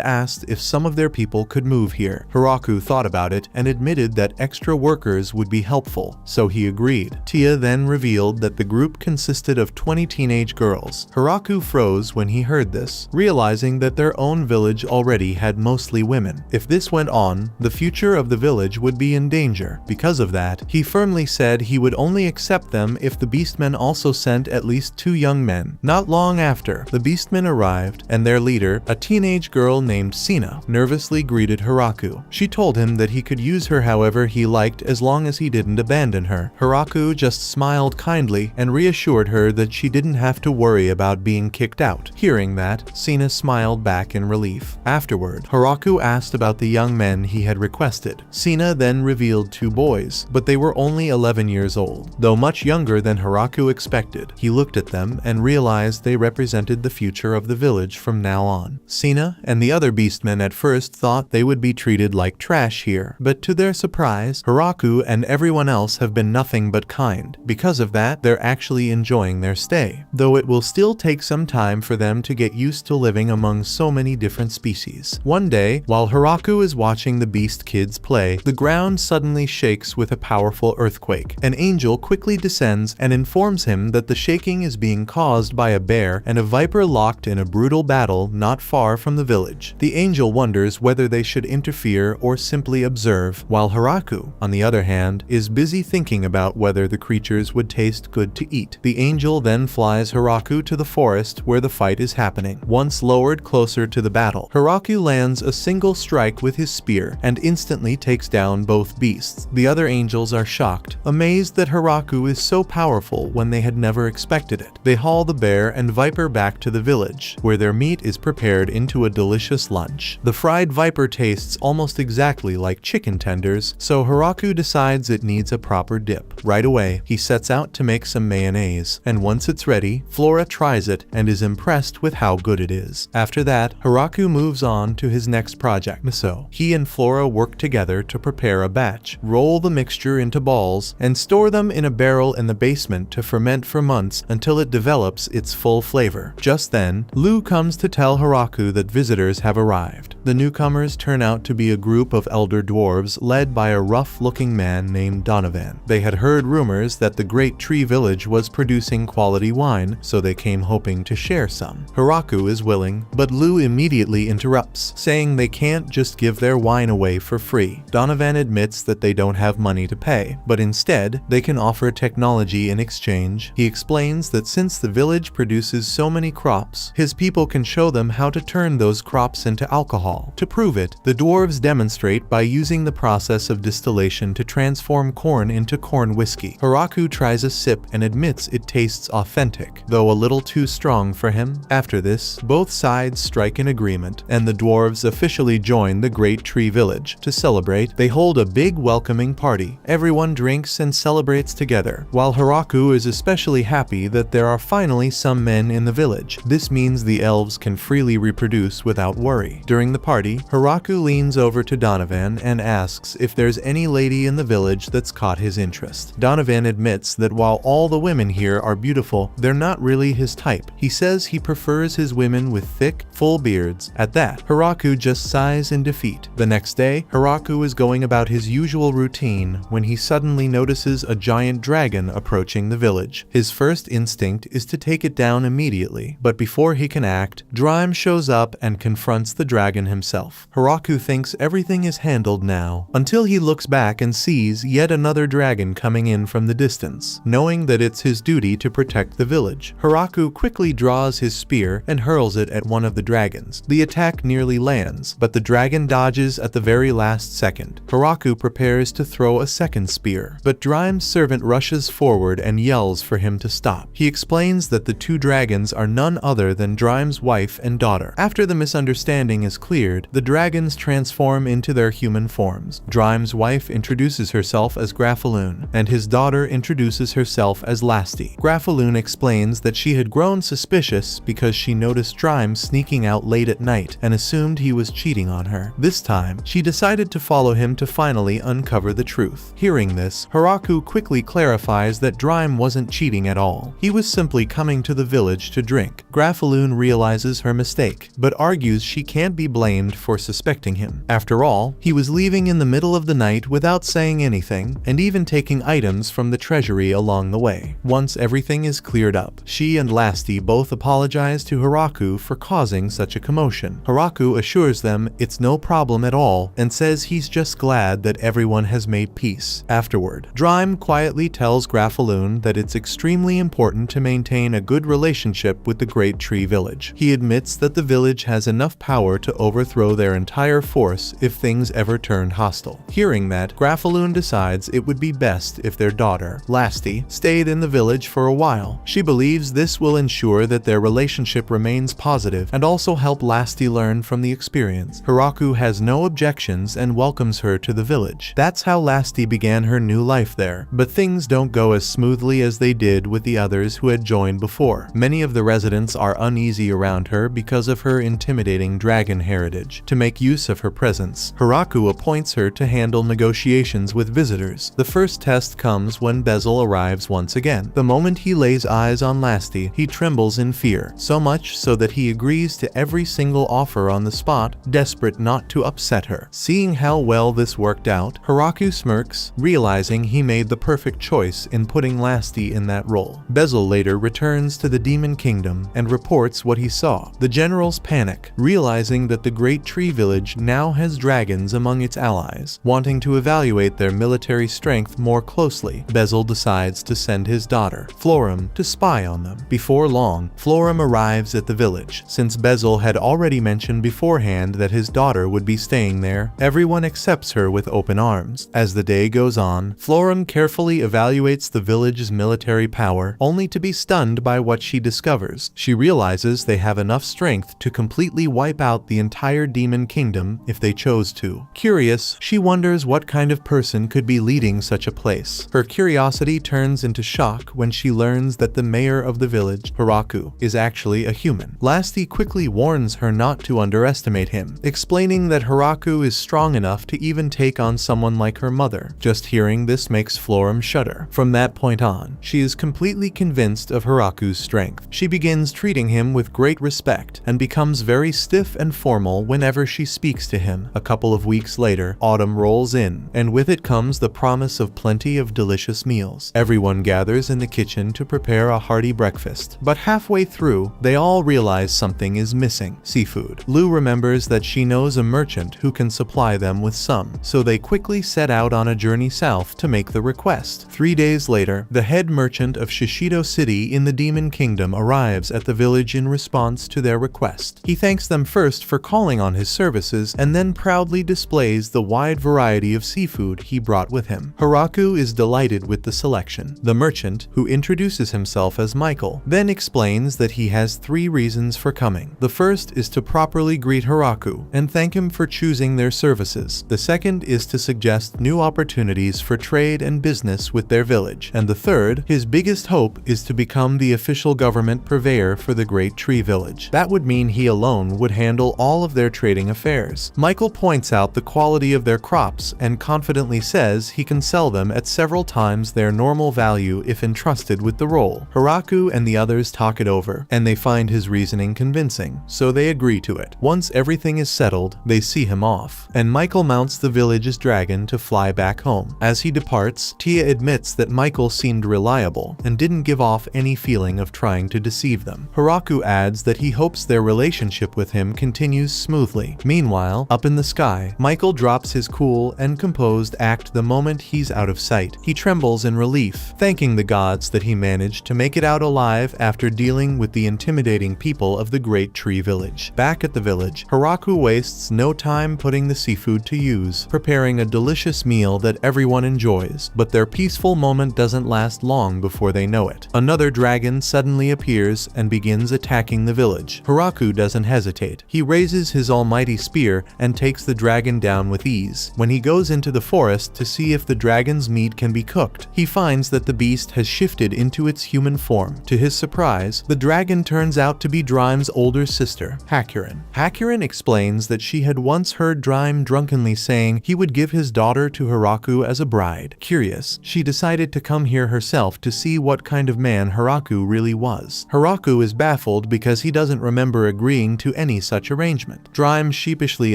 asked if some of their people could move here. Hiraku thought about it and admitted that extra workers would be helpful, so he agreed. Tia then revealed that the group consisted of 20 teenage girls. Hiraku froze when he heard this, realizing that their own village already had mostly women. If this went on, the future of the village would be in danger. Because of that, he firmly said he would only accept them if the Beastmen also sent at least 2 young men. Not long after, the Beastmen arrived, and their leader, a teenage girl named Sina, nervously greeted Hiraku. She told him that he could use her however he liked as long as he didn't abandon her. Hiraku just smiled kindly and reassured her that she didn't have to worry about being kicked out. Hearing that, Sina smiled back in relief. Afterward, Hiraku asked about the young men he had requested. Sina then revealed 2 boys, but they were only 11 years old, though much younger than Hiraku expected. He looked at them and realized they represented the future of the village from now on. Sina and the other Beastmen at first thought they would be treated like trash here, but to their surprise, Hiraku and everyone else have been nothing but kind. Because of that, they're actually enjoying their stay, though it will still take some time for them to get used to living among so many different species. One day, while Hiraku is watching the Beast kids play, the ground suddenly shakes with a powerful earthquake. An angel quickly descends and informs him that the shaking is being caused by a bear and a viper locked in a brutal battle not far from the village. The angel wonders whether they should interfere or simply observe, while Hiraku, on the other hand, is busy thinking about whether the creatures would taste good to eat. The angel then flies Hiraku to the forest where the fight is happening. Once lowered closer to the battle, Hiraku lands a single strike with his spear and instantly takes down both beasts. The other angels are shocked, amazed that Hiraku is so powerful when they had never expected it. They haul the bear and viper back to the village, where their meat is prepared into a delicious lunch. The fried viper tastes almost exactly like chicken tenders, so Hiraku decides it needs a proper dip. Right away, he sets out to make some mayonnaise, and once it's ready, Flora tries it and is impressed with how good it is. After that, Hiraku moves on to his next project, miso. He and Flora work together to prepare a batch, roll the mixture into balls, and store them in a barrel in the basement to ferment for months until it develops its full flavor. Just then, Lu comes to tell Hiraku that visitors have arrived. The newcomers turn out to be a group of elder dwarves led by a rough-looking man named Donovan. They had heard rumors that the Great Tree Village was producing quality wine, so they came hoping to share some. Hiraku is willing, but Lu immediately interrupts, saying they can't just give their wine away for free. Donovan admits that they don't have money to pay, but instead, they can offer technology in exchange. He explains that since the village produces so many crops, his people can show them how to turn those crops into alcohol. To prove it, the dwarves demonstrate by using the process of distillation to transform corn into corn whiskey. Hiraku tries a sip and admits it tastes authentic, though a little too strong for him. After this, both sides strike an agreement, and the dwarves officially join the Great Tree Village. To celebrate, they hold a big welcoming party. Everyone drinks and celebrates together, while Hiraku is especially happy that there are finally some men in the village. This means the elves can freely reproduce without worry. During the party, Hiraku leans over to Donovan and asks if there's any lady in the village that's caught his interest. Donovan admits that while all the women here are beautiful, they're not really his type. He says he prefers his women with thick, full beards. At that, Hiraku just sighs in defeat. The next day, Hiraku is going about his usual routine when he suddenly notices a giant dragon approaching the village. His first instinct is to take it down immediately, but before he can act, Drime shows up and confronts the dragon himself. Hiraku thinks everything is handled now, until he looks back and sees yet another dragon coming in from the distance. Knowing that it's his duty to protect the village, Hiraku quickly draws his spear and hurls it at one of the dragons. The attack nearly lands, but the dragon dodges at the very last second. Hiraku prepares to throw a second spear, but Drime's servant rushes forward and yells for him to stop. He explains that the 2 dragons are none other than Drime's wife and daughter. After the misunderstanding is clear, cleared, the dragons transform into their human forms. Dryme's wife introduces herself as Grafaloon, and his daughter introduces herself as Lasti. Grafaloon explains that she had grown suspicious because she noticed Dryme sneaking out late at night and assumed he was cheating on her. This time, she decided to follow him to finally uncover the truth. Hearing this, Haraku quickly clarifies that Dryme wasn't cheating at all. He was simply coming to the village to drink. Grafaloon realizes her mistake, but argues she can't be blamed for suspecting him. After all, he was leaving in the middle of the night without saying anything, and even taking items from the treasury along the way. Once everything is cleared up, she and Lasti both apologize to Haraku for causing such a commotion. Haraku assures them it's no problem at all and says he's just glad that everyone has made peace. Afterward, Dryme quietly tells Grafaloon that it's extremely important to maintain a good relationship with the Great Tree Village. He admits that the village has enough power to overthrow their entire force if things ever turned hostile. Hearing that, Grafaloon decides it would be best if their daughter, Lasti, stayed in the village for a while. She believes this will ensure that their relationship remains positive and also help Lasti learn from the experience. Haraku has no objections and welcomes her to the village. That's how Lasti began her new life there. But things don't go as smoothly as they did with the others who had joined before. Many of the residents are uneasy around her because of her intimidating dragon heritage. To make use of her presence, Haraku appoints her to handle negotiations with visitors. The first test comes when Bezel arrives once again. The moment he lays eyes on Lasti, he trembles in fear, so much so that he agrees to every single offer on the spot, desperate not to upset her. Seeing how well this worked out, Haraku smirks, realizing he made the perfect choice in putting Lasti in that role. Bezel later returns to the Demon Kingdom and reports what he saw. The generals panic, realizing that the Great Tree Village now has dragons among its allies. Wanting to evaluate their military strength more closely, Bezel decides to send his daughter, Florim, to spy on them. Before long, Florim arrives at the village. Since Bezel had already mentioned beforehand that his daughter would be staying there, everyone accepts her with open arms. As the day goes on, Florim carefully evaluates the village's military power, only to be stunned by what she discovers. She realizes they have enough strength to completely wipe out the entire Demon Kingdom if they chose to. Curious, she wonders what kind of person could be leading such a place. Her curiosity turns into shock when she learns that the mayor of the village, Haraku, is actually a human. Lasti quickly warns her not to underestimate him, explaining that Haraku is strong enough to even take on someone like her mother. Just hearing this makes Florim shudder. From that point on, she is completely convinced of Haraku's strength. She begins treating him with great respect and becomes very stiff and formal whenever she speaks to him. A couple of weeks later, autumn rolls in, and with it comes the promise of plenty of delicious meals. Everyone gathers in the kitchen to prepare a hearty breakfast, but halfway through, they all realize something is missing: seafood. Lou remembers that she knows a merchant who can supply them with some, so they quickly set out on a journey south to make the request. 3 days later, the head merchant of Shishido City in the Demon Kingdom arrives at the village in response to their request. He thanks them first for calling on his services and then proudly displays the wide variety of seafood he brought with him. Haraku is delighted with the selection. The merchant, who introduces himself as Michael, then explains that he has 3 reasons for coming. The first is to properly greet Haraku and thank him for choosing their services. The second is to suggest new opportunities for trade and business with their village. And the third, his biggest hope, is to become the official government purveyor for the Great Tree Village. That would mean he alone would handle all of their trading affairs. Michael points out the quality of their crops and confidently says he can sell them at several times their normal value if entrusted with the role. Haraku and the others talk it over, and they find his reasoning convincing, so they agree to it. Once everything is settled, they see him off, and Michael mounts the village's dragon to fly back home. As he departs, Tia admits that Michael seemed reliable and didn't give off any feeling of trying to deceive them. Haraku adds that he hopes their relationship with him continues smoothly. Meanwhile, up in the sky, Michael drops his cool and composed act the moment he's out of sight. He trembles in relief, thanking the gods that he managed to make it out alive after dealing with the intimidating people of the Great Tree Village. Back at the village, Haraku wastes no time putting the seafood to use, preparing a delicious meal that everyone enjoys, but their peaceful moment doesn't last long before they know it. Another dragon suddenly appears and begins attacking the village. Haraku doesn't hesitate. He raises uses his almighty spear and takes the dragon down with ease. When he goes into the forest to see if the dragon's meat can be cooked, he finds that the beast has shifted into its human form. To his surprise, the dragon turns out to be Dryme's older sister, Hakurin. Hakurin explains that she had once heard Dryme drunkenly saying he would give his daughter to Hiraku as a bride. Curious, she decided to come here herself to see what kind of man Hiraku really was. Hiraku is baffled because he doesn't remember agreeing to any such arrangement. Dryme sheepishly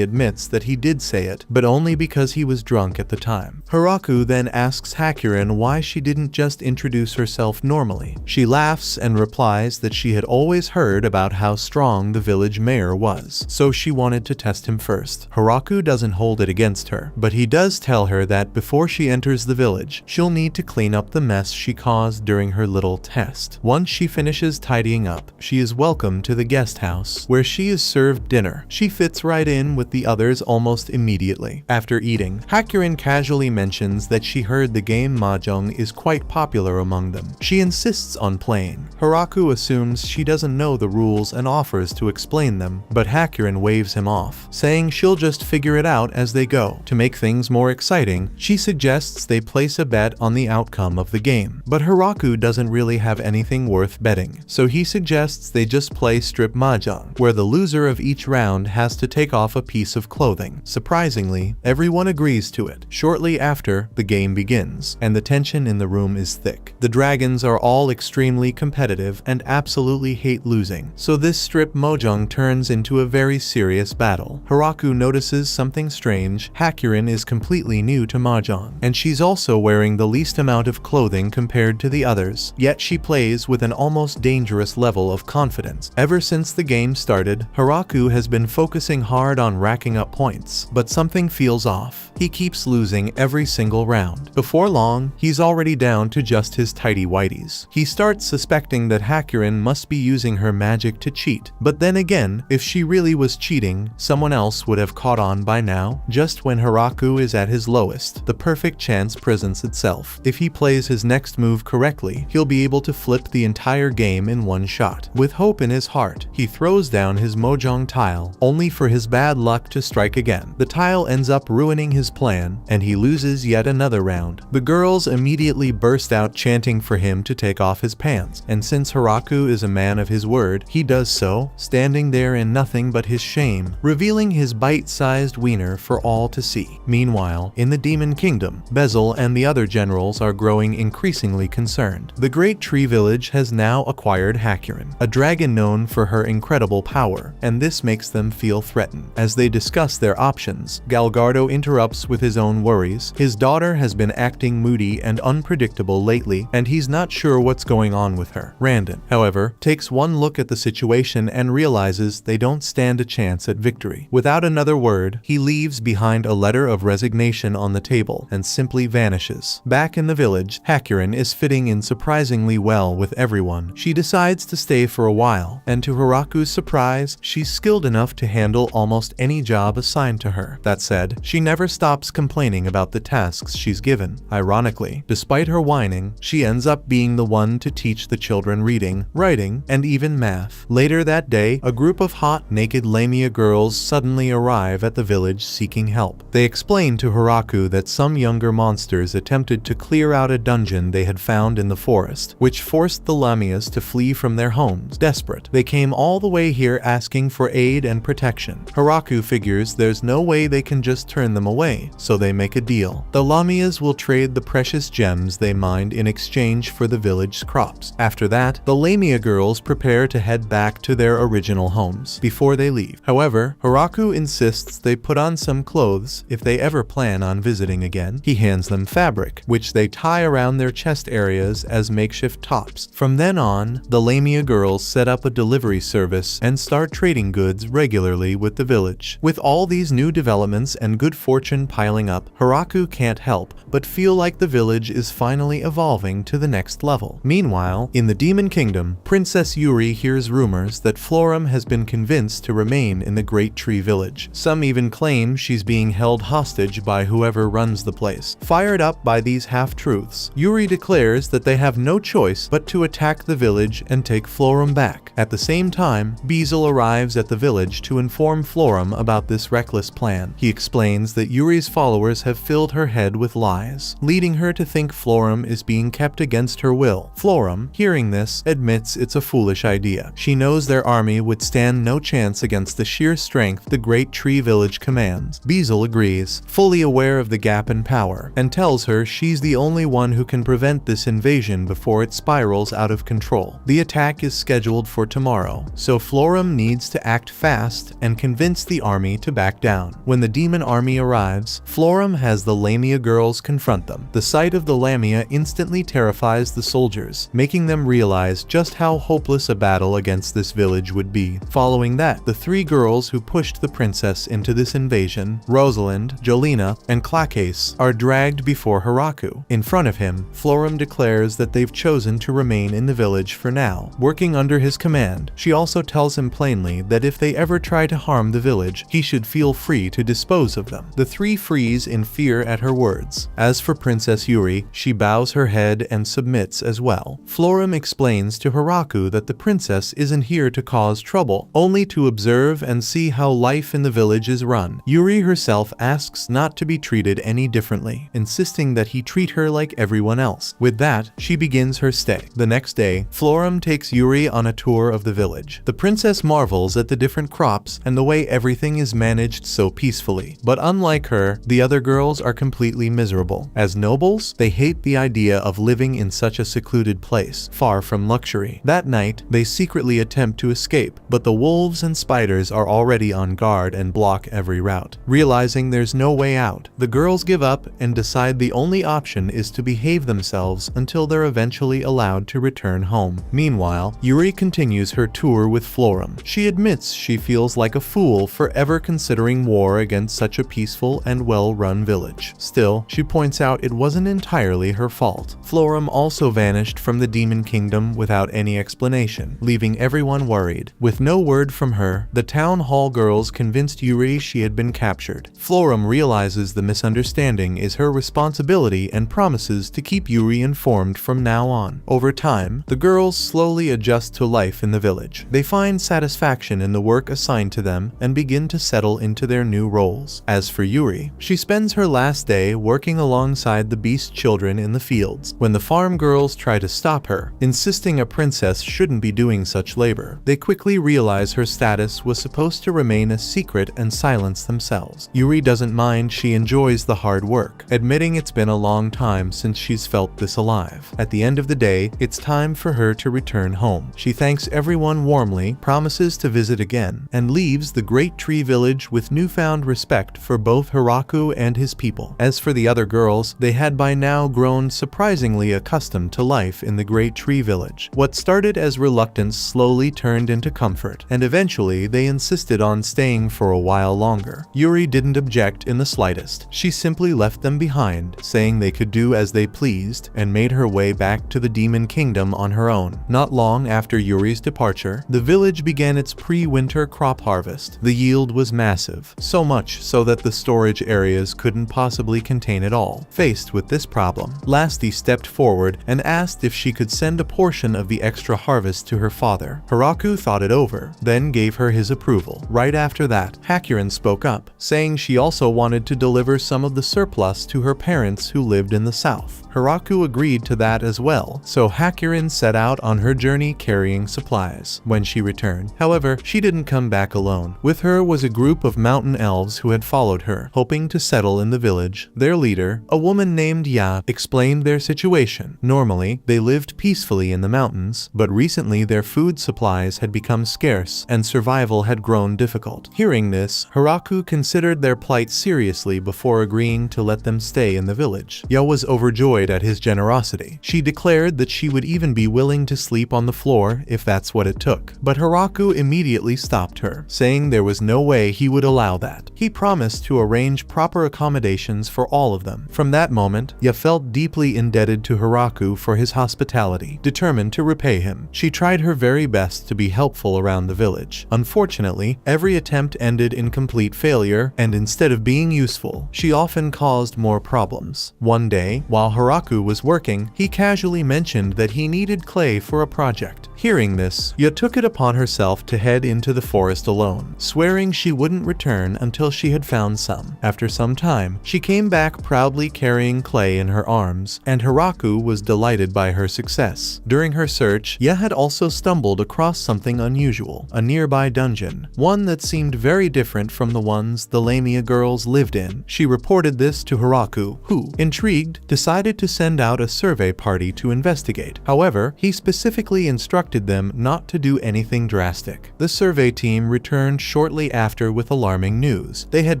admits that he did say it, but only because he was drunk at the time. Hiraku then asks Hakurin why she didn't just introduce herself normally. She laughs and replies that she had always heard about how strong the village mayor was, so she wanted to test him first. Hiraku doesn't hold it against her, but he does tell her that before she enters the village, she'll need to clean up the mess she caused during her little test. Once she finishes tidying up, she is welcomed to the guest house, where she is served dinner. She fits right in with the others almost immediately. After eating, Hakurin casually mentions that she heard the game Mahjong is quite popular among them. She insists on playing. Hiraku assumes she doesn't know the rules and offers to explain them, but Hakurin waves him off, saying she'll just figure it out as they go. To make things more exciting, she suggests they place a bet on the outcome of the game. But Hiraku doesn't really have anything worth betting, so he suggests they just play strip mahjong, where the loser of each round has to take off a piece of clothing. Surprisingly, everyone agrees to it. Shortly after, the game begins, and the tension in the room is thick. The dragons are all extremely competitive and absolutely hate losing, so this strip mahjong turns into a very serious battle. Hiraku notices something strange. Hakurin is completely new to mahjong, and she's also wearing the least amount of clothing compared to the others, yet she plays with an almost dangerous level of confidence. Ever since the game started, Hiraku has been focusing hard on racking up points, but something feels off. He keeps losing every single round. Before long, he's already down to just his tidy whities. He starts suspecting that Hakurin must be using her magic to cheat, but then again, if she really was cheating, someone else would have caught on by now. Just when Hiraku is at his lowest, the perfect chance presents itself. If he plays his next move correctly, he'll be able to flip the entire game in one shot. With hope in his heart, he throws down his Mahjong tile, only for his bad luck to strike again. The tile ends up ruining his plan, and he loses yet another round. The girls immediately burst out chanting for him to take off his pants, and since Hiraku is a man of his word, he does so, standing there in nothing but his shame, revealing his bite-sized wiener for all to see. Meanwhile, in the Demon Kingdom, Bezel and the other generals are growing increasingly concerned. The Great Tree Village has now acquired Hakurin, a dragon known for her incredible power, and this makes them feel threatened. As they discuss their options, Galgardo interrupts with his own worries. His daughter has been acting moody and unpredictable lately, and he's not sure what's going on with her. Randon, however, takes one look at the situation and realizes they don't stand a chance at victory. Without another word, he leaves behind a letter of resignation on the table and simply vanishes. Back in the village, Hakurin is fitting in surprisingly well with everyone. She decides to stay for a while, and to Hiraku's surprise, she's skilled enough to handle almost any job assigned to her. That said, she never stops complaining about the tasks she's given. Ironically, despite her whining, she ends up being the one to teach the children reading, writing, and even math. Later that day, a group of hot, naked Lamia girls suddenly arrive at the village seeking help. They explain to Hiraku that some younger monsters attempted to clear out a dungeon they had found in the forest, which forced the Lamias to flee from their homes. Desperate, they came all the way here asking for aid and protection. Hiraku figures there's no way they can just turn them away, so they make a deal. The Lamias will trade the precious gems they mined in exchange for the village's crops. After that, the Lamia girls prepare to head back to their original homes. Before they leave, however, Hiraku insists they put on some clothes if they ever plan on visiting again. He hands them fabric, which they tie around their chest areas as makeshift tops. From then on, the Lamia girls set up a delivery service and start trading goods regularly with the village. With all these new developments and good fortune piling up, Hiraku can't help but feel like the village is finally evolving to the next level. Meanwhile, in the Demon Kingdom, Princess Yuri hears rumors that Floram has been convinced to remain in the Great Tree Village. Some even claim she's being held hostage by whoever runs the place. Fired up by these half-truths, Yuri declares that they have no choice but to attack the village and take Floram back. At the same time, Bezel arrives at the village to inform Florum about this reckless plan. He explains that Yuri's followers have filled her head with lies, leading her to think Florum is being kept against her will. Florum, hearing this, admits it's a foolish idea. She knows their army would stand no chance against the sheer strength the Great Tree Village commands. Beezle agrees, fully aware of the gap in power, and tells her she's the only one who can prevent this invasion before it spirals out of control. The attack is scheduled for tomorrow, so Florum needs to act fast and convince the army to back down. When the demon army arrives, Florum has the Lamia girls confront them. The sight of the Lamia instantly terrifies the soldiers, making them realize just how hopeless a battle against this village would be. Following that, the three girls who pushed the princess into this invasion, Rosalind, Jolena, and Clacase, are dragged before Hiraku. In front of him, Florum declares that they've chosen to remain in the village for now, working under his command. She also tells him plainly that if they ever try to harm the village, he should feel free to dispose of them. The three freeze in fear at her words. As for Princess Yuri, she bows her head and submits as well. Florum explains to Hiraku that the princess isn't here to cause trouble, only to observe and see how life in the village is run. Yuri herself asks not to be treated any differently, insisting that he treat her like everyone else. With that, she begins her stay. The next day, Florum takes Yuri on a tour of the village. The princess marvels at the different crops and the way everything is managed so peacefully. But unlike her, the other girls are completely miserable. As nobles, they hate the idea of living in such a secluded place, far from luxury. That night, they secretly attempt to escape, but the wolves and spiders are already on guard and block every route. Realizing there's no way out, the girls give up and decide the only option is to behave themselves until they're eventually allowed to return home. Meanwhile, Yuri continues her tour with Florum. She admits she feels like a fool for ever considering war against such a peaceful and well-run village. Still, she points out it wasn't entirely her fault. Florum also vanished from the Demon Kingdom without any explanation, leaving everyone worried. With no word from her, the town hall girls convinced Yuri she had been captured. Florum realizes the misunderstanding is her responsibility and promises to keep Yuri informed from now on. Over time, the girls slowly adjust to life in the village. They find satisfaction in the work assigned to them and begin to settle into their new roles. As for Yuri, she spends her last day working alongside the beast children in the fields. When the farm girls try to stop her, insisting a princess shouldn't be doing such labor, they quickly realize her status was supposed to remain a secret and silence themselves. Yuri doesn't mind, she enjoys the hard work, admitting it's been a long time since she's felt this alive. At the end of the day, it's time for her to return home. She thanks everyone warmly, promises to visit again, and leaves the Great Tree Village with newfound respect for both Hiraku and his people. As for the other girls, they had by now grown surprisingly accustomed to life in the Great Tree Village. What started as reluctance slowly turned into comfort, and eventually they insisted on staying for a while longer. Yuri didn't object in the slightest. She simply left them behind, saying they could do as they pleased, and made her way back to the Demon Kingdom on her own. Not long after Yuri's departure, the village began its pre-winter crop harvest. The yield was massive, so much so that the storage areas couldn't possibly contain it all. Faced with this problem, Lasti stepped forward and asked if she could send a portion of the extra harvest to her father. Hiraku thought it over, then gave her his approval. Right after that, Hakurin spoke up, saying she also wanted to deliver some of the surplus to her parents who lived in the south. Hiraku agreed to that as well, so Hakurin set out on her journey carrying supplies. When she returned, however, she didn't come back alone. With her was a group of mountain elves who had followed her, hoping to settle in the village. Their leader, a woman named Ya, explained their situation. Normally, they lived peacefully in the mountains, but recently their food supplies had become scarce and survival had grown difficult. Hearing this, Hiraku considered their plight seriously before agreeing to let them stay in the village. Ya was overjoyed at his generosity. She declared that she would even be willing to sleep on the floor if that's what it took. But Hiraku immediately stopped her, saying there was no way he would allow that. He promised to arrange proper accommodations for all of them. From that moment, Ya felt deeply indebted to Hiraku for his hospitality, determined to repay him. She tried her very best to be helpful around the village. Unfortunately, every attempt ended in complete failure, and instead of being useful, she often caused more problems. One day, while Hiraku was working, he casually mentioned that he needed clay for a project. Hearing this, Ya took it upon herself to head into the forest forest alone, swearing she wouldn't return until she had found some. After some time, she came back proudly carrying clay in her arms, and Hiraku was delighted by her success. During her search, Ya had also stumbled across something unusual, a nearby dungeon, one that seemed very different from the ones the Lamia girls lived in. She reported this to Hiraku, who, intrigued, decided to send out a survey party to investigate. However, he specifically instructed them not to do anything drastic. The survey team returned shortly after with alarming news. They had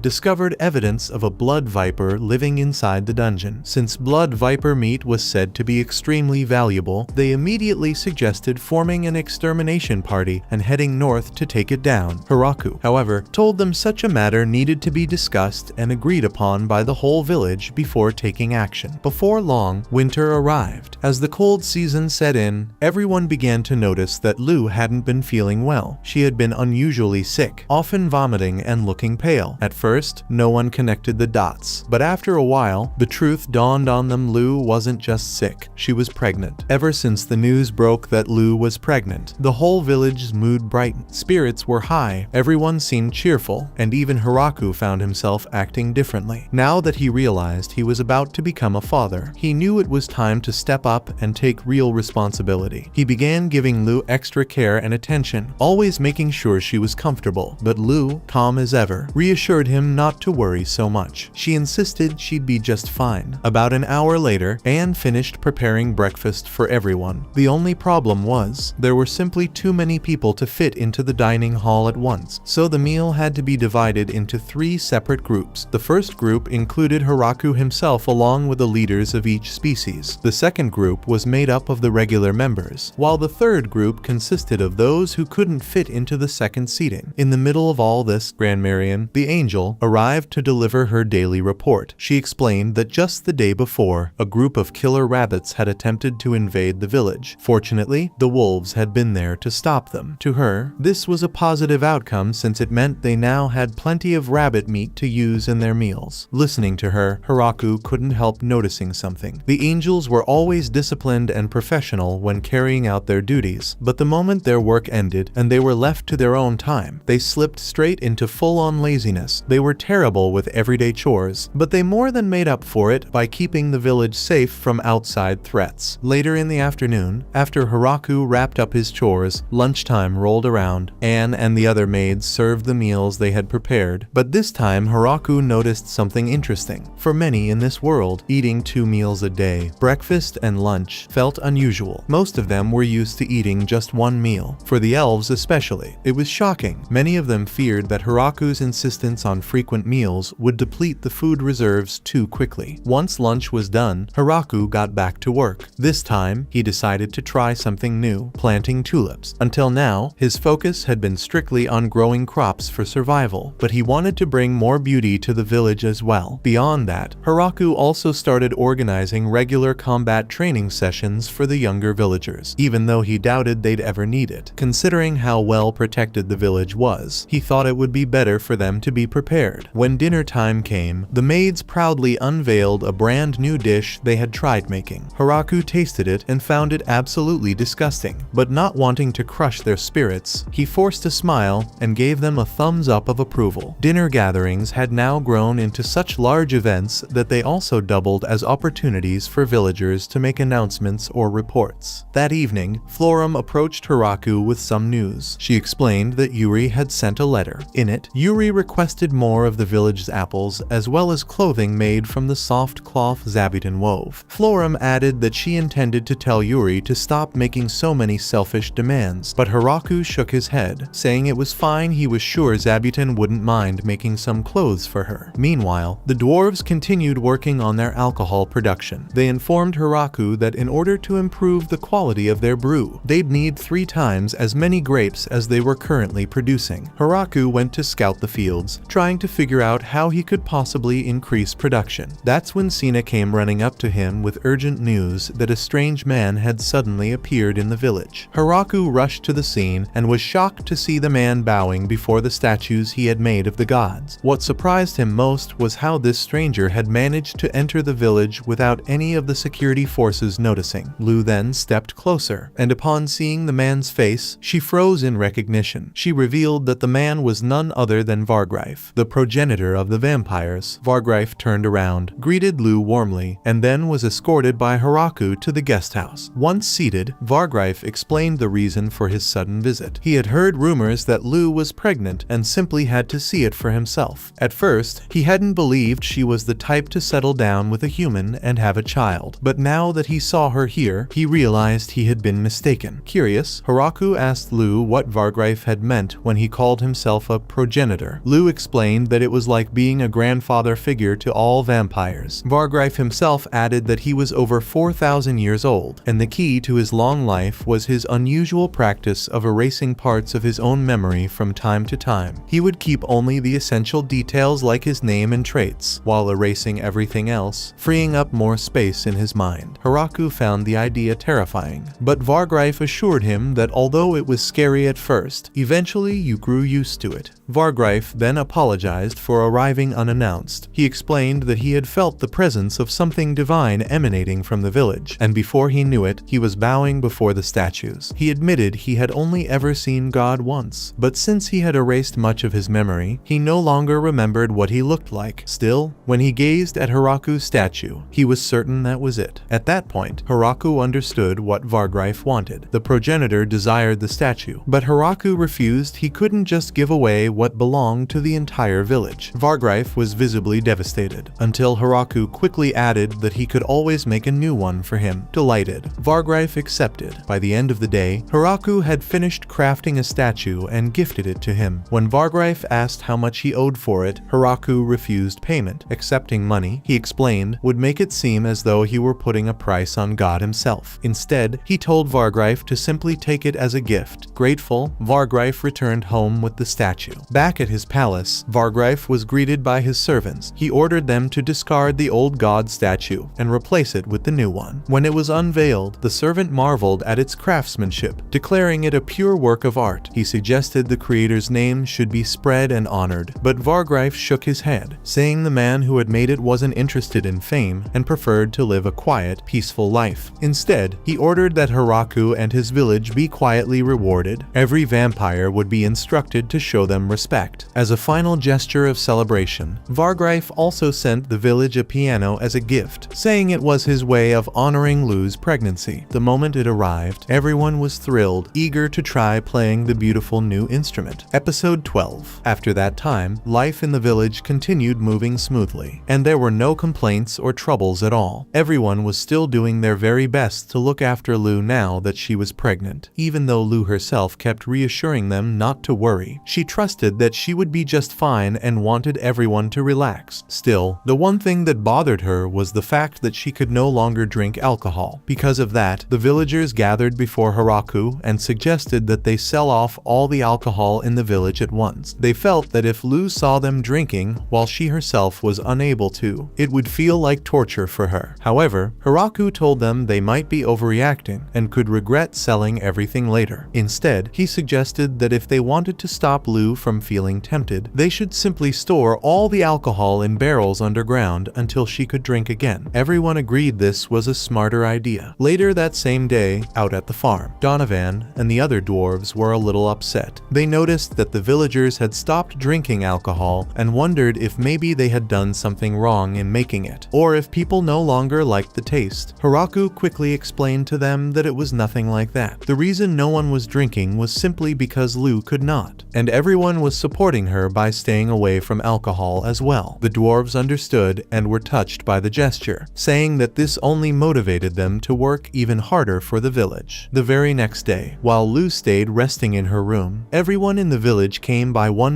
discovered evidence of a blood viper living inside the dungeon. Since blood viper meat was said to be extremely valuable, they immediately suggested forming an extermination party and heading north to take it down. Hiraku, however, told them such a matter needed to be discussed and agreed upon by the whole village before taking action. Before long, winter arrived. As the cold season set in, everyone began to notice that Lu hadn't been feeling well. She had been unusually sick, often vomiting and looking pale. At first, no one connected the dots, but after a while, the truth dawned on them. Lu wasn't just sick, she was pregnant. Ever since the news broke that Lu was pregnant, the whole village's mood brightened. Spirits were high, everyone seemed cheerful, and even Hiraku found himself acting differently. Now that he realized he was about to become a father, he knew it was time to step up and take real responsibility. He began giving Lu extra care and attention, always making sure she was comfortable. But Lu, calm as ever, reassured him not to worry so much. She insisted she'd be just fine. About an hour later, Anne finished preparing breakfast for everyone. The only problem was, there were simply too many people to fit into the dining hall at once, so the meal had to be divided into 3 separate groups. The first group included Hiraku himself along with the leaders of each species. The second group was made up of the regular members, while the third group consisted of those who couldn't fit into the second seating. In the middle of all this, Grandmarian, the angel, arrived to deliver her daily report. She explained that just the day before, a group of killer rabbits had attempted to invade the village. Fortunately, the wolves had been there to stop them. To her, this was a positive outcome since it meant they now had plenty of rabbit meat to use in their meals. Listening to her, Hiraku couldn't help noticing something. The angels were always disciplined and professional when carrying out their duties, but the moment their work ended and they were left to their own time, they slipped straight into full-on laziness. They were terrible with everyday chores, but they more than made up for it by keeping the village safe from outside threats. Later in the afternoon, after Hiraku wrapped up his chores, lunchtime rolled around. Anne and the other maids served the meals they had prepared, but this time Hiraku noticed something interesting. For many in this world, eating 2 meals a day, breakfast and lunch, felt unusual. Most of them were used to eating just 1 meal. For the elves especially, it was shocking. Many of them feared that Hiraku's insistence on frequent meals would deplete the food reserves too quickly. Once lunch was done, Hiraku got back to work. This time, he decided to try something new, planting tulips. Until now, his focus had been strictly on growing crops for survival, but he wanted to bring more beauty to the village as well. Beyond that, Hiraku also started organizing regular combat training sessions for the younger villagers, even though he doubted they'd ever need it. Considering how well protected the village was, he thought it would be better for them to be prepared. When dinner time came, the maids proudly unveiled a brand new dish they had tried making. Hiraku tasted it and found it absolutely disgusting, but not wanting to crush their spirits, he forced a smile and gave them a thumbs up of approval. Dinner gatherings had now grown into such large events that they also doubled as opportunities for villagers to make announcements or reports. That evening, Florum approached Hiraku with some news. She explained that Yuri had sent a letter. In it, Yuri requested more of the village's apples as well as clothing made from the soft cloth Zabuton wove. Florum added that she intended to tell Yuri to stop making so many selfish demands, but Hiraku shook his head, saying it was fine. He was sure Zabuton wouldn't mind making some clothes for her. Meanwhile, the dwarves continued working on their alcohol production. They informed Hiraku that in order to improve the quality of their brew, they'd need 3 times as many grapes as they were currently producing. Hiraku went to scout the fields, trying to figure out how he could possibly increase production. That's when Sina came running up to him with urgent news that a strange man had suddenly appeared in the village. Hiraku rushed to the scene and was shocked to see the man bowing before the statues he had made of the gods. What surprised him most was how this stranger had managed to enter the village without any of the security forces noticing. Lu then stepped closer, and upon seeing the man's face, she froze in recognition. She revealed that the man was none other than Vargreif, the progenitor of the vampires. Vargreif turned around, greeted Lu warmly, and then was escorted by Haraku to the guest house. Once seated, Vargreif explained the reason for his sudden visit. He had heard rumors that Lu was pregnant and simply had to see it for himself. At first, he hadn't believed she was the type to settle down with a human and have a child, but now that he saw her here, he realized he had been mistaken. Curious, Haraku asked Lu what Vargreif had meant when he called himself a progenitor. Lu explained that it was like being a grandfather figure to all vampires. Vargreif himself added that he was over 4,000 years old, and the key to his long life was his unusual practice of erasing parts of his own memory from time to time. He would keep only the essential details like his name and traits, while erasing everything else, freeing up more space in his mind. Haraku found the idea terrifying, but Vargreif assured him that although it was scary at first, eventually you grew used to it. Vargreif then apologized for arriving unannounced. He explained that he had felt the presence of something divine emanating from the village, and before he knew it, he was bowing before the statues. He admitted he had only ever seen God once, but since he had erased much of his memory, he no longer remembered what he looked like. Still, when he gazed at Haraku's statue, he was certain that was it. At that point, Haraku understood what Vargreif wanted. The progenitor desired the statue, but Haraku refused. He couldn't just give away what belonged to the entire village. Vargreif was visibly devastated, until Haraku quickly added that he could always make a new one for him. Delighted, Vargreif accepted. By the end of the day, Haraku had finished crafting a statue and gifted it to him. When Vargreif asked how much he owed for it, Haraku refused payment. Accepting money, he explained, would make it seem as though he were putting a price on God himself. Instead, he told Vargreif to simply take it as a gift. Grateful, Vargreif returned home with the statue. Back at his palace, Vargreif was greeted by his servants. He ordered them to discard the old god statue and replace it with the new one. When it was unveiled, the servant marveled at its craftsmanship, declaring it a pure work of art. He suggested the creator's name should be spread and honored, but Vargreif shook his head, saying the man who had made it wasn't interested in fame and preferred to live a quiet, peaceful life. Instead, he ordered that Haraku and his village be quietly rewarded. Every vampire would be instructed to show them respect. As a final gesture of celebration, Vargreif also sent the village a piano as a gift, saying it was his way of honoring Lu's pregnancy. The moment it arrived, everyone was thrilled, eager to try playing the beautiful new instrument. Episode 12. After that time, life in the village continued moving smoothly, and there were no complaints or troubles at all. Everyone was still doing their very best to look after Lu now that she was pregnant, even though Lu herself kept reassuring them not to worry. She trusted that she would be just fine and wanted everyone to relax. Still, the one thing that bothered her was the fact that she could no longer drink alcohol. Because of that, the villagers gathered before Haraku and suggested that they sell off all the alcohol in the village at once. They felt that if Lu saw them drinking while she herself was unable to, it would feel like torture for her. However, Haraku told them they might be overreacting and could regret selling everything later. Instead, he suggested that if they wanted to stop Lu from feeling tempted, they should simply store all the alcohol in barrels underground until she could drink again. Everyone agreed this was a smarter idea. Later that same day, out at the farm, Donovan and the other dwarves were a little upset. They noticed that the villagers had stopped drinking alcohol and wondered if maybe they had done something wrong in making it, or if people no longer liked the taste. Haraku quickly explained to them that it was nothing like that. The reason no one was drinking was simply because Lu could not, and everyone was supporting her by staying away from alcohol as well. The dwarves understood and were touched by the gesture, saying that this only motivated them to work even harder for the village. The very next day, while Lu stayed resting in her room, everyone in the village came by one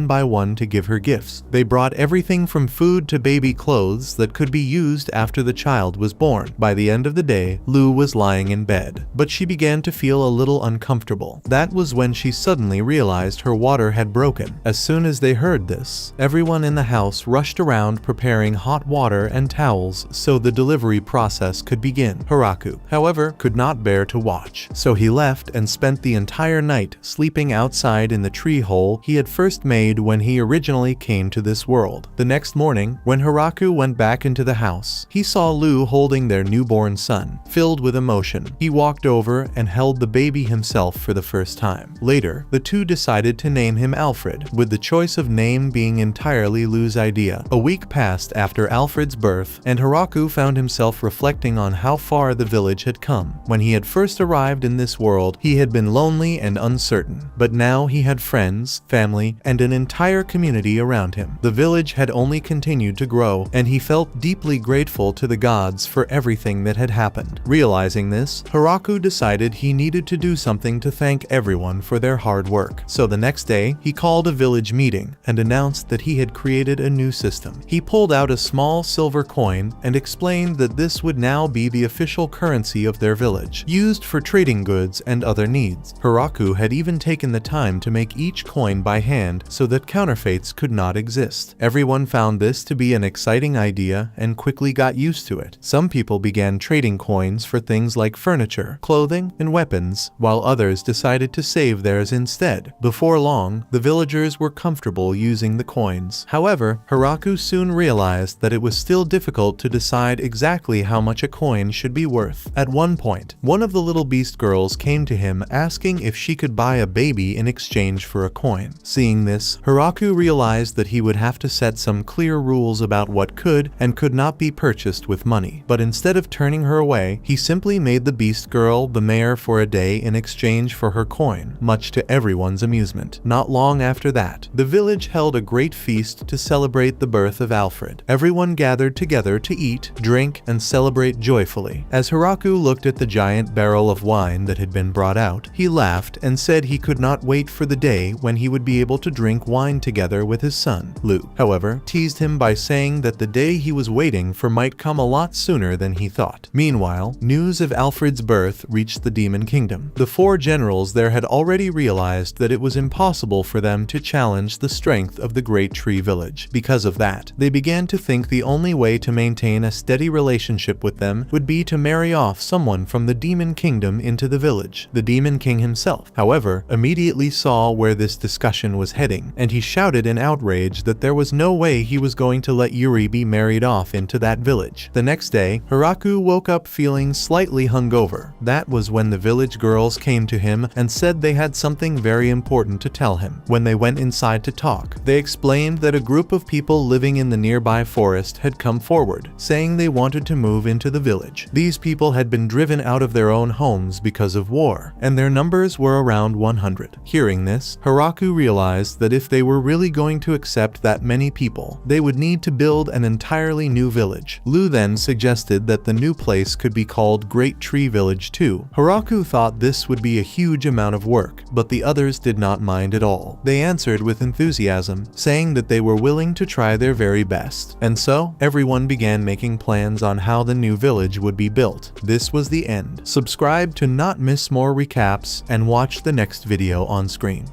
to give her gifts. They brought everything from food to baby clothes that could be used after the child was born. By the end of the day, Lu was lying in bed, but she began to feel a little uncomfortable. That was when she suddenly realized her water had broken. As soon as they heard this, everyone in the house rushed around preparing hot water and towels so the delivery process could begin. Hiraku, however, could not bear to watch, so he left and spent the entire night sleeping outside in the tree hole he had first made when he originally came to this world. The next morning, when Hiraku went back into the house, he saw Lu holding their newborn son. Filled with emotion, he walked over and held the baby himself for the first time. Later, the two decided to name him Alfred, with the choice of name being entirely Lu's idea. A week passed after Alfred's birth, and Hiraku found himself reflecting on how far the village had come. When he had first arrived in this world, he had been lonely and uncertain, but now he had friends, family, and an entire community around him. The village had only continued to grow, and he felt deeply grateful to the gods for everything that had happened. Realizing this, Hiraku decided he needed to do something to thank everyone for their hard work. So the next day, he called a village meeting and announced that he had created a new system. He pulled out a small silver coin and explained that this would now be the official currency of their village, used for trading goods and other needs. Hiraku had even taken the time to make each coin by hand so that counterfeits could not exist. Everyone found this to be an exciting idea and quickly got used to it. Some people began trading coins for things like furniture, clothing, and weapons, while others decided to save theirs instead. Before long, the villagers were comfortable using the coins. However, Hiraku soon realized that it was still difficult to decide exactly how much a coin should be worth. At one point, one of the little beast girls came to him asking if she could buy a baby in exchange for a coin. Seeing this, Hiraku realized that he would have to set some clear rules about what could and could not be purchased with money. But instead of turning her away, he simply made the beast girl the mayor for a day in exchange for her coin, much to everyone's amusement. Not long after that, the village held a great feast to celebrate the birth of Alfred. Everyone gathered together to eat, drink, and celebrate joyfully. As Hiraku looked at the giant barrel of wine that had been brought out, he laughed and said he could not wait for the day when he would be able to drink wine together with his son. Lu, however, teased him by saying that the day he was waiting for might come a lot sooner than he thought. Meanwhile, news of Alfred's birth reached the Demon Kingdom. The four generals there had already realized that it was impossible for them to challenge the strength of the Great Tree Village. Because of that, they began to think the only way to maintain a steady relationship with them would be to marry off someone from the Demon Kingdom into the village. The Demon King himself, however, immediately saw where this discussion was heading, and he shouted in outrage that there was no way he was going to let Yuri be married off into that village. The next day, Hiraku woke up feeling slightly hungover. That was when the village girls came to him and said they had something very important to tell him. When they went inside to talk, they explained that a group of people living in the nearby forest had come forward, saying they wanted to move into the village. These people had been driven out of their own homes because of war, and their numbers were around 100. Hearing this, Hiraku realized that if they were really going to accept that many people, they would need to build an entirely new village. Lu then suggested that the new place could be called Great Tree Village too. Hiraku thought this would be a huge amount of work, but the others did not mind at all. They answered with enthusiasm, saying that they were willing to try their very best. And so, everyone began making plans on how the new village would be built. This was the end. Subscribe to not miss more recaps and watch the next video on screen.